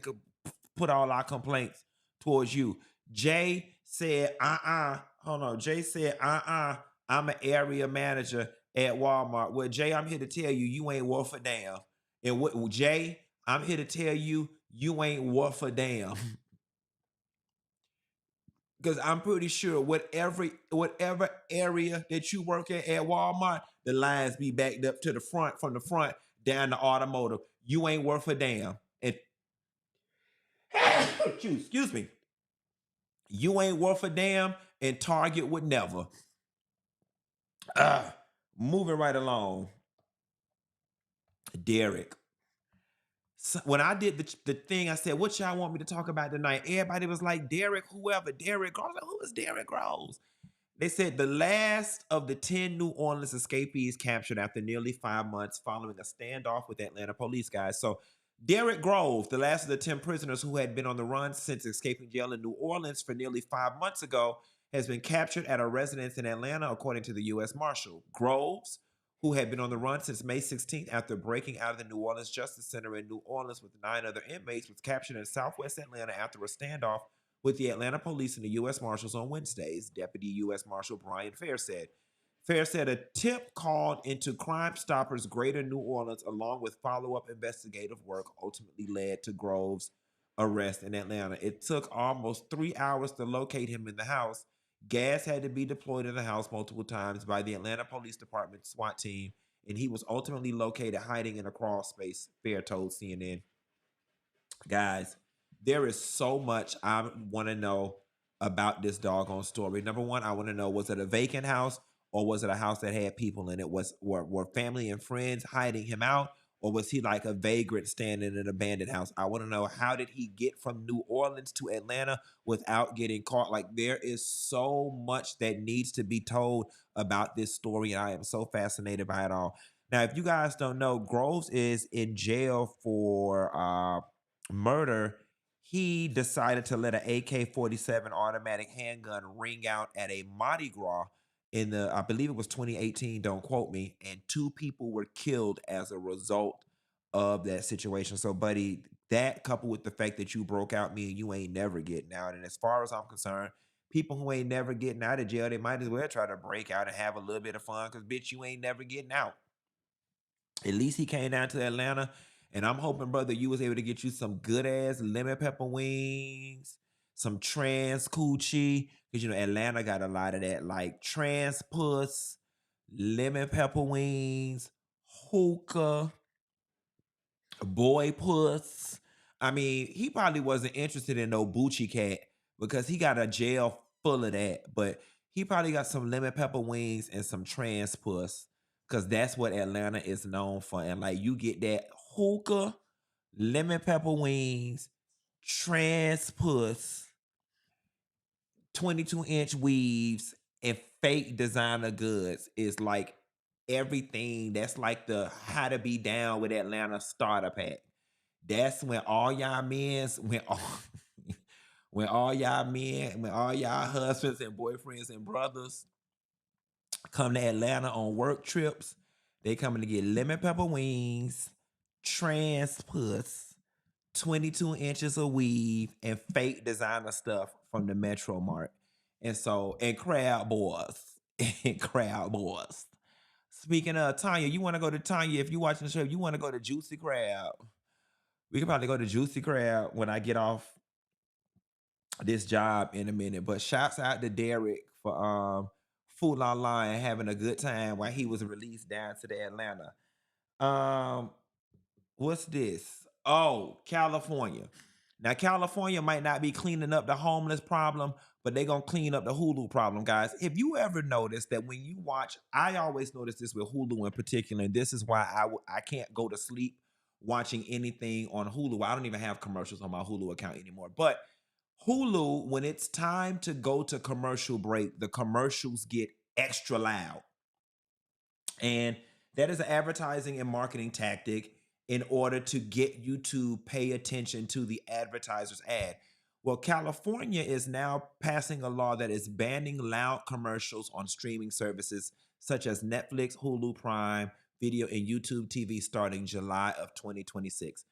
put all our complaints towards you. Jay said, hold on. Jay said, I'm an area manager at Walmart. Well, Jay, I'm here to tell you, you ain't worth a damn. And what, Jay, I'm here to tell you, you ain't worth a damn. Because I'm pretty sure whatever area that you work at Walmart, the lines be backed up to the front, from the front down to automotive. You ain't worth a damn. And excuse me, you ain't worth a damn, and Target would never. Moving right along, Derrick. So when I did the thing, I said, "What y'all want me to talk about tonight?" Everybody was like, "Derrick, whoever, Derrick Groves." Like, who is Derrick Groves? They said the last of the 10 New Orleans escapees captured after nearly 5 months following a standoff with Atlanta police guys. So Derrick Groves, the last of the 10 prisoners who had been on the run since escaping jail in New Orleans for nearly 5 months ago, has been captured at a residence in Atlanta, according to the U.S. Marshal. Groves, who had been on the run since May 16th after breaking out of the New Orleans Justice Center in New Orleans with 9 other inmates, was captured in southwest Atlanta after a standoff with the Atlanta police and the U.S. Marshals on Wednesdays, Deputy U.S. Marshal Brian Fair said. Fair said a tip called into Crime Stoppers Greater New Orleans, along with follow-up investigative work, ultimately led to Groves' arrest in Atlanta. It took almost 3 hours to locate him in the house. Gas had to be deployed in the house multiple times by the Atlanta Police Department SWAT team, and he was ultimately located hiding in a crawl space, Fair told CNN. Guys, there is so much I want to know about this doggone story. Number one, I want to know, was it a vacant house, or was it a house that had people in it? Were family and friends hiding him out, or was he like a vagrant standing in an abandoned house? I want to know, how did he get from New Orleans to Atlanta without getting caught? Like, there is so much that needs to be told about this story, and I am so fascinated by it all. Now, if you guys don't know, Groves is in jail for murder. He decided to let an AK-47 automatic handgun ring out at a Mardi Gras in I believe it was 2018, don't quote me, and 2 people were killed as a result of that situation. So, buddy, that coupled with the fact that you broke out, me and you ain't never getting out. And as far as I'm concerned, people who ain't never getting out of jail, they might as well try to break out and have a little bit of fun, because, bitch, you ain't never getting out. At least he came down to Atlanta, and I'm hoping, brother, you was able to get you some good ass lemon pepper wings, some trans coochie, because Atlanta got a lot of that, like trans puss, lemon pepper wings, hookah, boy puss. I mean, he probably wasn't interested in no Bucci cat because he got a jail full of that, but he probably got some lemon pepper wings and some trans puss, because that's what Atlanta is known for. And like, you get that hookah, lemon pepper wings, trans puss, 22-inch weaves, and fake designer goods is like everything. That's like the how to be down with Atlanta starter pack. That's when all y'all men's, when all y'all husbands and boyfriends and brothers come to Atlanta on work trips, they coming to get lemon pepper wings, trans puss, 22 inches of weave, and fake designer stuff from the Metro Mart. And crab boys. And crab boys. Speaking of Tanya, you want to go to Tanya, if you're watching the show, you want to go to Juicy Crab. We can probably go to Juicy Crab when I get off this job in a minute. But shouts out to Derrick for fooling online and having a good time while he was released down to the Atlanta. Um, what's this? Oh, California. Now, California might not be cleaning up the homeless problem, but they're going to clean up the Hulu problem, guys. If you ever notice that when you watch, I always notice this with Hulu in particular, and this is why I can't go to sleep watching anything on Hulu. I don't even have commercials on my Hulu account anymore. But Hulu, when it's time to go to commercial break, the commercials get extra loud. And that is an advertising and marketing tactic in order to get you to pay attention to the advertiser's ad. Well, California is now passing a law that is banning loud commercials on streaming services such as Netflix, Hulu, Prime Video, and YouTube TV starting July of 2026.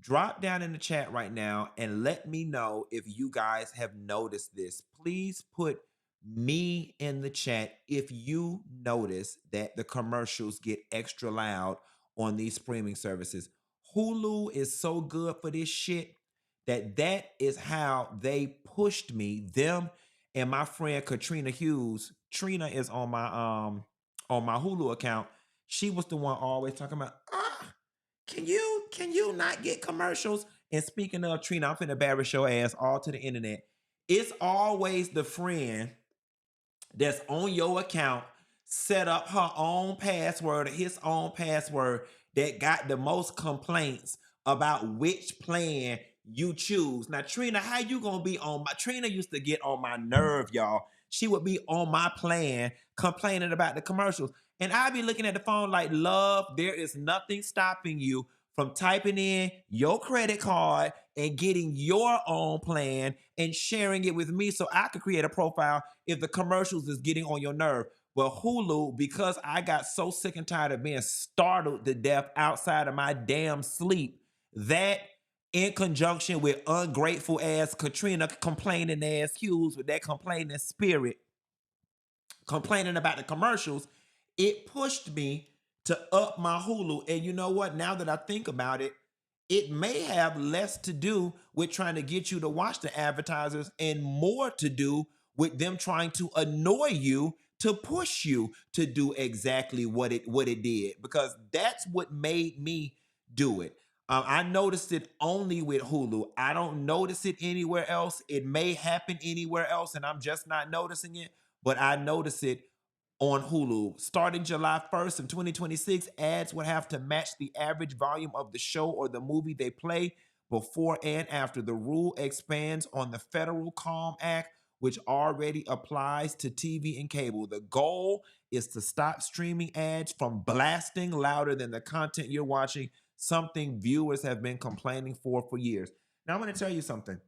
Drop down in the chat right now and let me know if you guys have noticed this. Please put me in the chat if you notice that the commercials get extra loud on these streaming services. Hulu is so good for this shit that is how they pushed me, them and my friend Katrina Hughes. Trina is on my Hulu account. She was the one always talking about, can you not get commercials? And speaking of Trina, I'm finna embarrass your ass all to the internet. It's always the friend that's on your account set up her own password or his own password that got the most complaints about which plan you choose. Now, Trina, how you gonna be on my Trina used to get on my nerve, y'all. She would be on my plan complaining about the commercials. And I'd be looking at the phone like, love, there is nothing stopping you from typing in your credit card and getting your own plan and sharing it with me so I could create a profile if the commercials is getting on your nerve. Well, Hulu, because I got so sick and tired of being startled to death outside of my damn sleep, that in conjunction with ungrateful ass Katrina complaining ass Hughes with that complaining spirit, complaining about the commercials, it pushed me to up my Hulu. And you know what? Now that I think about it, it may have less to do with trying to get you to watch the advertisers and more to do with them trying to annoy you to push you to do exactly what it did, because that's what made me do it. I noticed it only with Hulu. I don't notice it anywhere else. It may happen anywhere else and I'm just not noticing it, but I notice it on Hulu. Starting July 1st of 2026, ads would have to match the average volume of the show or the movie they play before and after. The rule expands on the Federal Calm Act, which already applies to TV and cable. The goal is to stop streaming ads from blasting louder than the content you're watching, something viewers have been complaining for years. Now, I'm going to tell you something.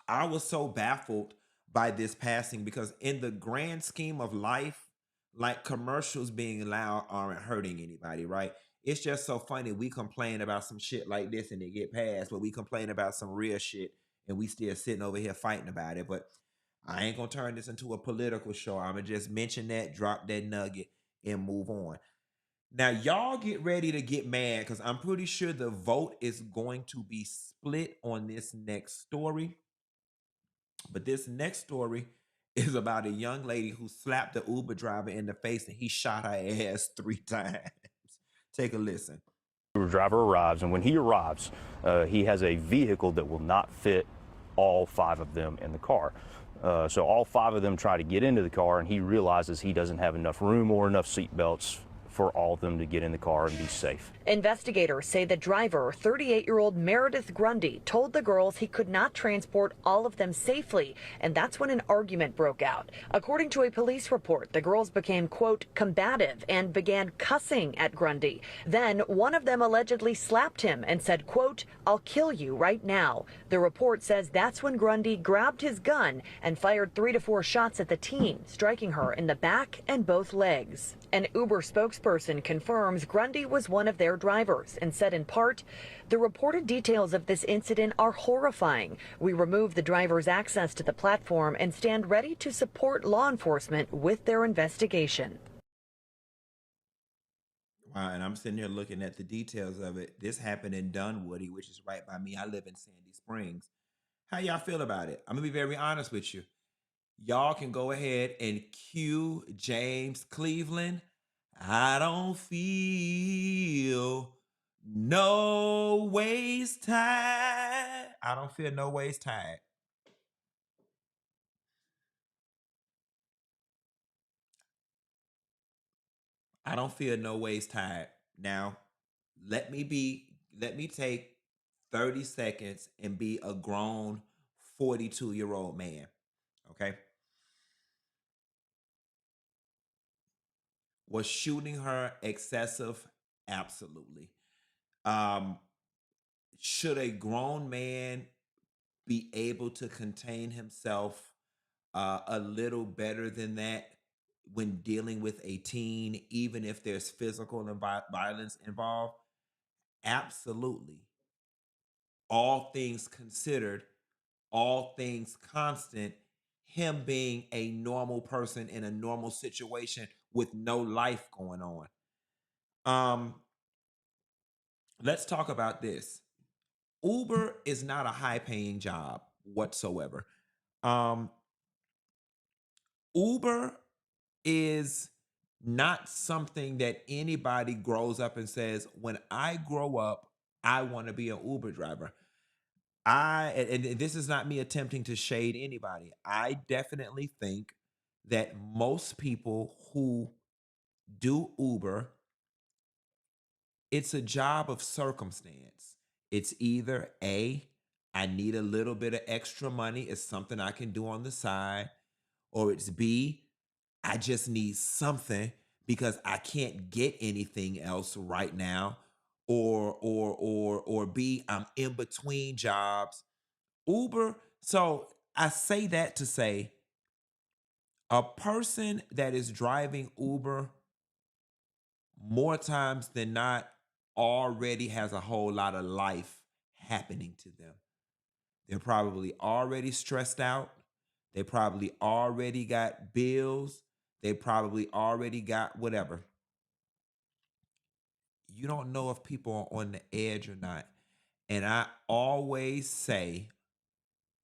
I was so baffled by this passing because in the grand scheme of life, like commercials being loud aren't hurting anybody, right? It's just so funny. We complain about some shit like this and it get passed, but we complain about some real shit and we still sitting over here fighting about it. But I ain't gonna turn this into a political show. I'm gonna just mention that, drop that nugget, and move on. Now, y'all get ready to get mad because I'm pretty sure the vote is going to be split on this next story. But this next story is about a young lady who slapped the Uber driver in the face and he shot her ass 3 times. Take a listen. Uber driver arrives, and when he arrives, he has a vehicle that will not fit all 5 of them in the car. So all 5 of them try to get into the car, and he realizes he doesn't have enough room or enough seat belts for all of them to get in the car and be safe. Investigators say the driver, 38-year-old Meredith Grundy, told the girls he could not transport all of them safely, and that's when an argument broke out. According to a police report, the girls became, quote, combative and began cussing at Grundy. Then one of them allegedly slapped him and said, quote, I'll kill you right now. The report says that's when Grundy grabbed his gun and fired 3 to 4 shots at the teen, striking her in the back and both legs. An Uber spokesperson confirms Grundy was one of their drivers and said in part, the reported details of this incident are horrifying. We removed the driver's access to the platform and stand ready to support law enforcement with their investigation. And I'm sitting here looking at the details of it. This happened in Dunwoody, which is right by me. I live in Sandy Springs. How y'all feel about it? I'm gonna be very honest with you. Y'all can go ahead and cue James Cleveland. I don't feel no waist tied. I don't feel no waist tied. I don't feel no waist tied. Now, let me take 30 seconds and be a grown 42-year-old man. Okay. Was shooting her excessive? Absolutely. Um, should a grown man be able to contain himself a little better than that when dealing with a teen, even if there's physical and violence involved? Absolutely. All things considered, all things constant, him being a normal person in a normal situation with no life going on. Um, let's talk about this. Uber is not a high paying job whatsoever. Um, Uber is not something that anybody grows up and says, when I grow up, I want to be an Uber driver. And this is not me attempting to shade anybody. I definitely think that most people who do Uber, it's a job of circumstance. It's either A, I need a little bit of extra money, it's something I can do on the side, or it's B, I just need something because I can't get anything else right now, or B, I'm in between jobs. Uber, so I say that to say a person that is driving Uber more times than not already has a whole lot of life happening to them. They're probably already stressed out. They probably already got bills. They probably already got whatever. You don't know if people are on the edge or not. And I always say,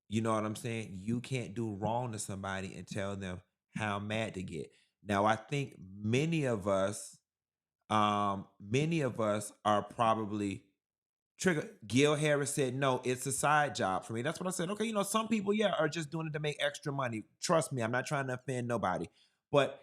you know what I'm saying? You can't do wrong to somebody and tell them how mad to get. Now, I think many of us are probably triggered. Gil Harris said, no, it's a side job for me. That's what I said. Okay, some people, yeah, are just doing it to make extra money. Trust me, I'm not trying to offend nobody. But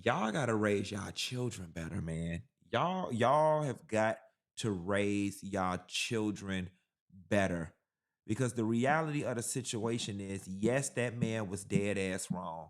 y'all gotta raise y'all children better, man. Y'all have got to raise y'all children better, because the reality of the situation is, yes, that man was dead ass wrong,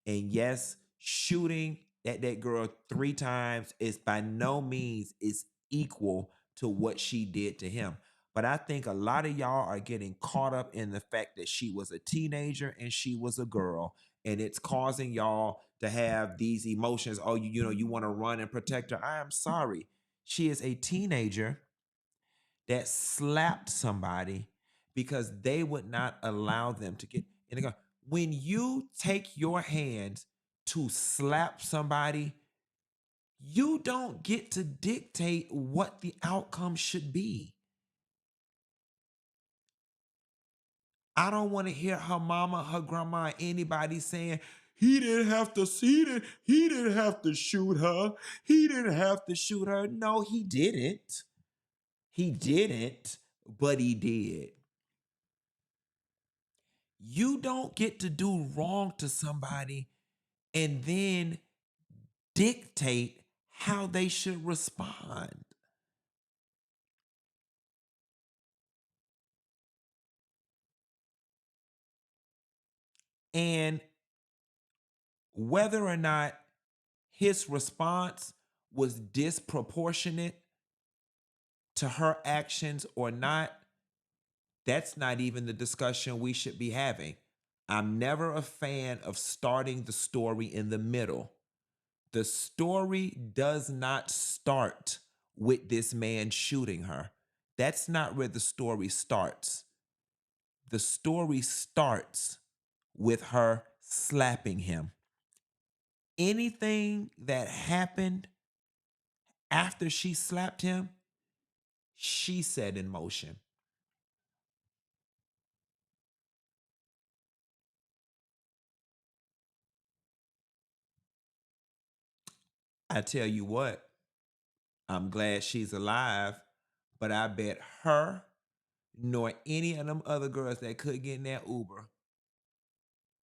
and yes, shooting at that girl 3 times is by no means is equal to what she did to him. But I think a lot of y'all are getting caught up in the fact that she was a teenager and she was a girl, and it's causing y'all to have these emotions. Oh, you want to run and protect her. I am sorry. She is a teenager that slapped somebody because they would not allow them to get in the car. When you take your hands to slap somebody, you don't get to dictate what the outcome should be. I don't want to hear her mama, her grandma, anybody saying, he didn't have to he didn't have to shoot her. He didn't have to shoot her. No, he didn't. He didn't, but he did. You don't get to do wrong to somebody and then dictate how they should respond. And whether or not his response was disproportionate to her actions or not, that's not even the discussion we should be having. I'm never a fan of starting the story in the middle. The story does not start with this man shooting her. That's not where the story starts. The story starts with her slapping him. Anything that happened after she slapped him, she set in motion. I tell you what, I'm glad she's alive, but I bet her nor any of them other girls that could get in that Uber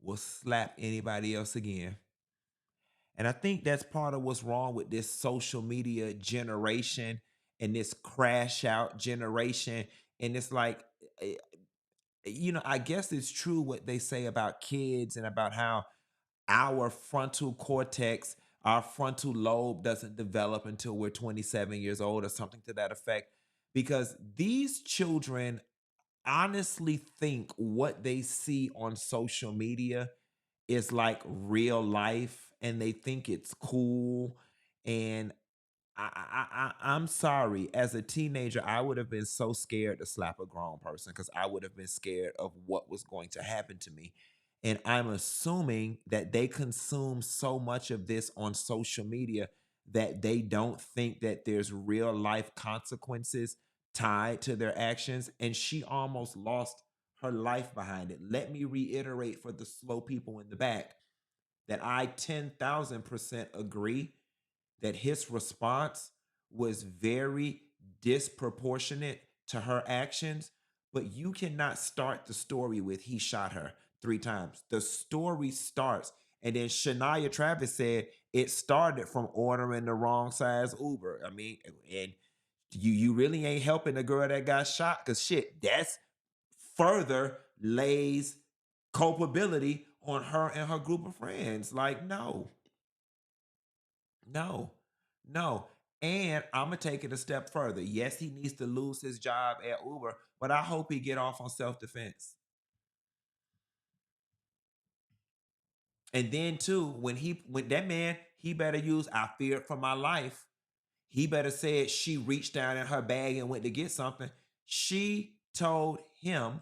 will slap anybody else again. And I think that's part of what's wrong with this social media generation and this crash out generation. And it's like, eh, I guess it's true what they say about kids and about how our frontal cortex, our frontal lobe doesn't develop until we're 27 years old or something to that effect. Because these children honestly think what they see on social media is like real life and they think it's cool. And I'm sorry. As a teenager, I would have been so scared to slap a grown person because I would have been scared of what was going to happen to me. And I'm assuming that they consume so much of this on social media that they don't think that there's real life consequences tied to their actions. And she almost lost her life behind it. Let me reiterate for the slow people in the back that I 10,000% agree that his response was very disproportionate to her actions. But you cannot start the story with he shot her 3 times. The story starts, and then Shania Travis said it started from ordering the wrong size Uber. I mean, and you really ain't helping the girl that got shot because shit, that's further lays culpability on her and her group of friends. Like, no, no, no. And I'm gonna take it a step further. Yes, he needs to lose his job at Uber, but I hope he get off on self-defense. And then too, when that man, he better use I feared for my life. He better say it, she reached down in her bag and went to get something. She told him,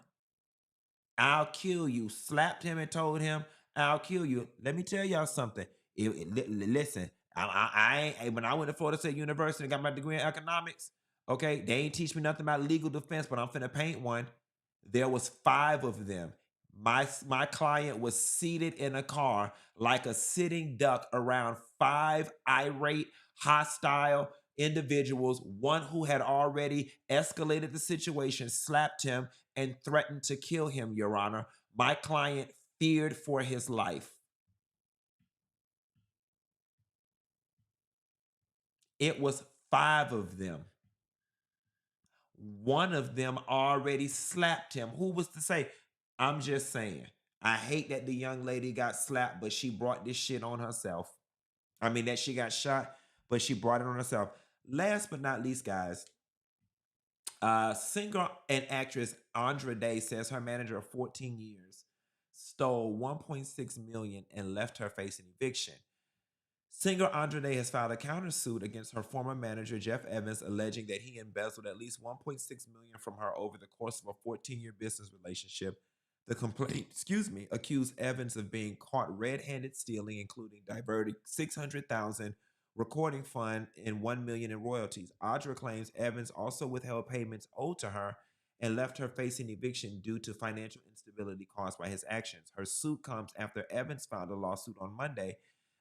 I'll kill you. Slapped him and told him, I'll kill you. Let me tell y'all something. Listen, when I went to Florida State University and got my degree in economics, okay, they ain't teach me nothing about legal defense, but I'm finna paint one. There was 5 of them. My client was seated in a car like a sitting duck around 5 irate, hostile individuals. One who had already escalated the situation, slapped him, and threatened to kill him, Your Honor. My client feared for his life. It was 5 of them. One of them already slapped him. Who was to say? I'm just saying. I hate that the young lady got slapped, but she brought this shit on herself. I mean, that she got shot, but she brought it on herself. Last but not least, guys, singer and actress Andra Day says her manager of 14 years stole 1.6 million and left her facing eviction. Singer Andra Day has filed a countersuit against her former manager Jeff Evans, alleging that he embezzled at least 1.6 million from her over the course of a 14-year business relationship. The complaint, accused Evans of being caught red-handed stealing, including diverting 600,000 recording fund and 1 million in royalties. Audra claims Evans also withheld payments owed to her and left her facing eviction due to financial instability caused by his actions. Her suit comes after Evans filed a lawsuit on Monday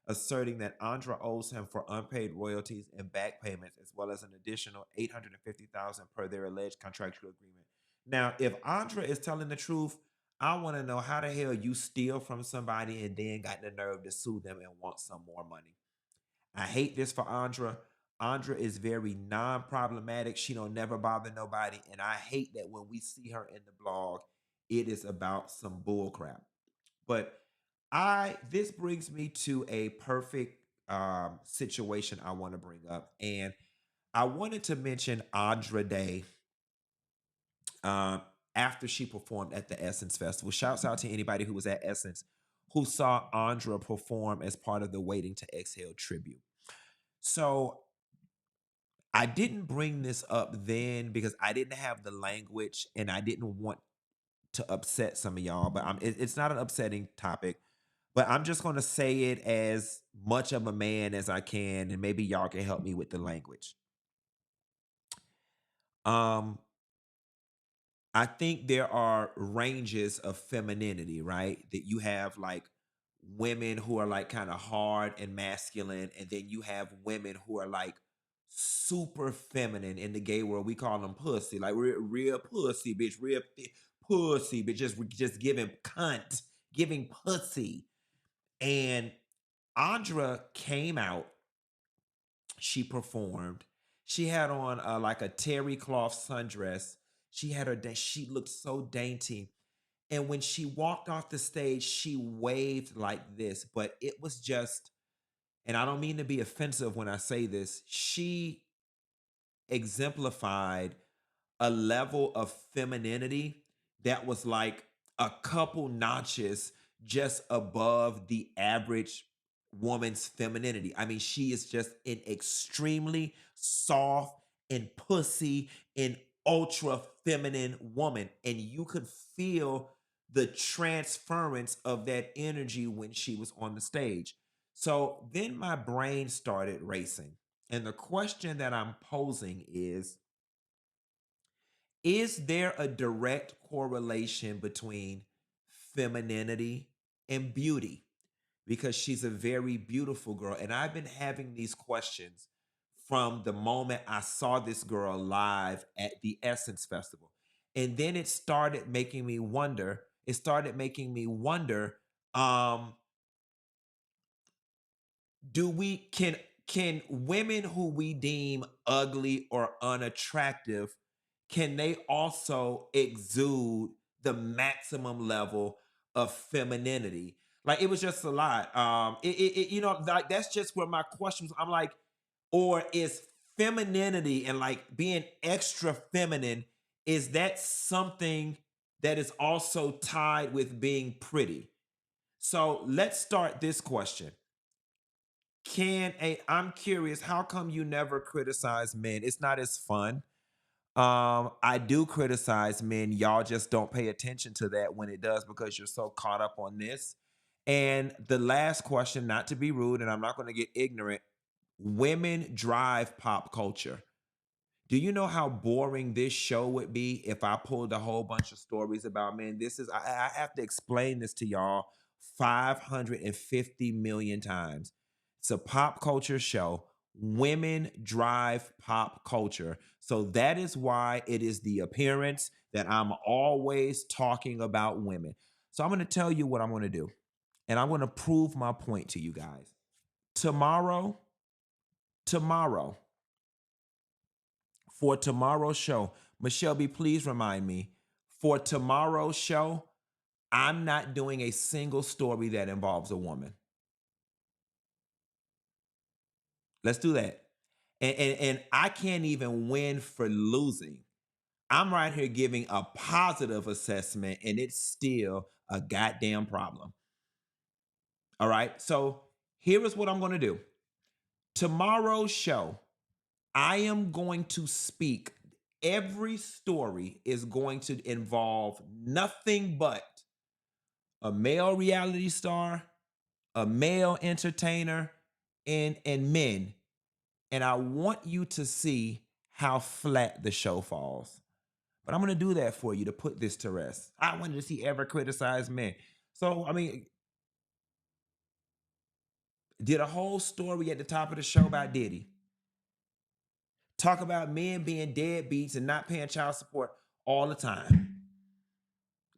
asserting that Andra owes him for unpaid royalties and back payments, as well as an additional $850,000 per their alleged contractual agreement. Now, if Andra is telling the truth, I want to know how the hell you steal from somebody and then got the nerve to sue them and want some more money. I hate this for Andra. Andra is very non-problematic. She don't never bother nobody, and I hate that when we see her in the blog, it is about some bull crap. But this brings me to a perfect situation I want to bring up, and I wanted to mention Andra Day um, after she performed at the Essence Festival. Shouts out to anybody who was at Essence who saw Andra perform as part of the Waiting to Exhale tribute. So I didn't bring this up then because I didn't have the language and I didn't want to upset some of y'all, but it's not an upsetting topic. but I'm just going to say it as much of a man as I can, and maybe y'all can help me with the language. Um, I think there are ranges of femininity, right? That you have like women who are like kind of hard and masculine, and then you have women who are like super feminine in the gay world. We call them pussy, like real pussy, bitch, real pussy, bitch, just giving cunt, giving pussy. And Andra came out, she performed. She had on like a terry cloth sundress. She had she looked so dainty. And when she walked off the stage, she waved like this, but it was just, and I don't mean to be offensive when I say this, she exemplified a level of femininity that was like a couple notches just above the average woman's femininity. I mean, she is just an extremely soft and pussy and ultra feminine woman. And you could feel the transference of that energy when she was on the stage. So then my brain started racing. And the question that I'm posing is there a direct correlation between femininity and beauty? Because she's a very beautiful girl. And I've been having these questions from the moment I saw this girl live at the Essence Festival. And then it started making me wonder, um, do we can women who we deem ugly or unattractive, can they also exude the maximum level of femininity? Like it was just a lot. Like that's just where my questions. I'm like, or is femininity and like being extra feminine, is that something that is also tied with being pretty? So let's start this question. I'm curious, how come you never criticize men? It's not as fun. I do criticize men. Y'all just don't pay attention to that when it does because you're so caught up on this. And the last question, not to be rude, and I'm not going to get ignorant, women drive pop culture. Do you know how boring this show would be if I pulled a whole bunch of stories about men? I have to explain this to y'all 550 million times. It's a pop culture show. Women drive pop culture. So that is why it is the appearance that I'm always talking about women. So I'm going to tell you what I'm going to do. And I'm going to prove my point to you guys. Tomorrow, for tomorrow's show, Michelle B, please remind me, for tomorrow's show, I'm not doing a single story that involves a woman. Let's do that. And I can't even win for losing. I'm right here giving a positive assessment, and it's still a goddamn problem. All right. So here is what I'm going to do. Tomorrow's show, I am going to speak. Every story is going to involve nothing but a male reality star, a male entertainer, and men. And I want you to see how flat the show falls. But I'm going to do that for you to put this to rest. I wanted to see ever criticize men. So, I mean, did a whole story at the top of the show about Diddy. Talk about men being deadbeats and not paying child support all the time.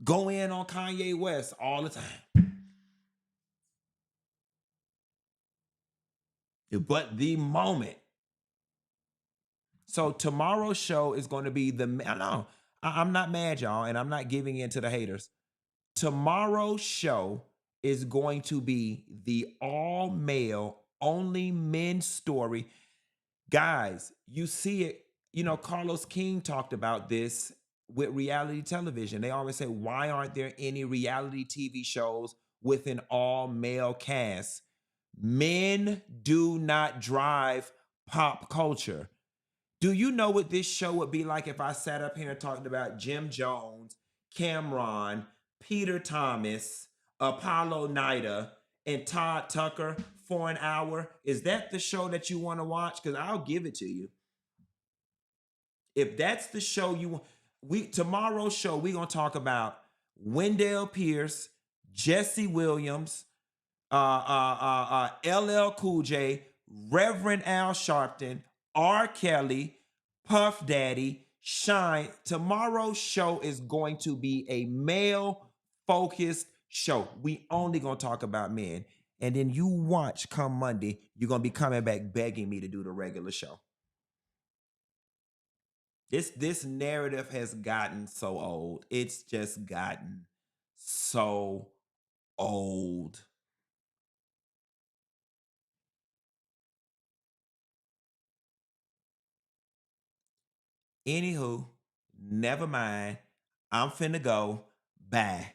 Go in on Kanye West all the time. But the moment. So tomorrow's show is going to be I'm not mad, y'all, and I'm not giving in to the haters. Tomorrow's show is going to be the all male, only men story. Guys, you see it. You know, Carlos King talked about this with reality television. They always say, why aren't there any reality TV shows with an all male cast? Men do not drive pop culture. Do you know what this show would be like if I sat up here and talked about Jim Jones, Cameron, Peter Thomas, Apollo Nida, and Todd Tucker for an hour. Is that the show that you want to watch? Because I'll give it to you. If that's the show you want, tomorrow's show, we're gonna talk about Wendell Pierce, Jesse Williams, LL Cool J, Reverend Al Sharpton, R. Kelly, Puff Daddy, Shine. Tomorrow's show is going to be a male-focused show. We only gonna talk about men. And then you watch come Monday, you're gonna be coming back begging me to do the regular show. This narrative has gotten so old. It's just gotten so old. Anywho, never mind. I'm finna go. Bye.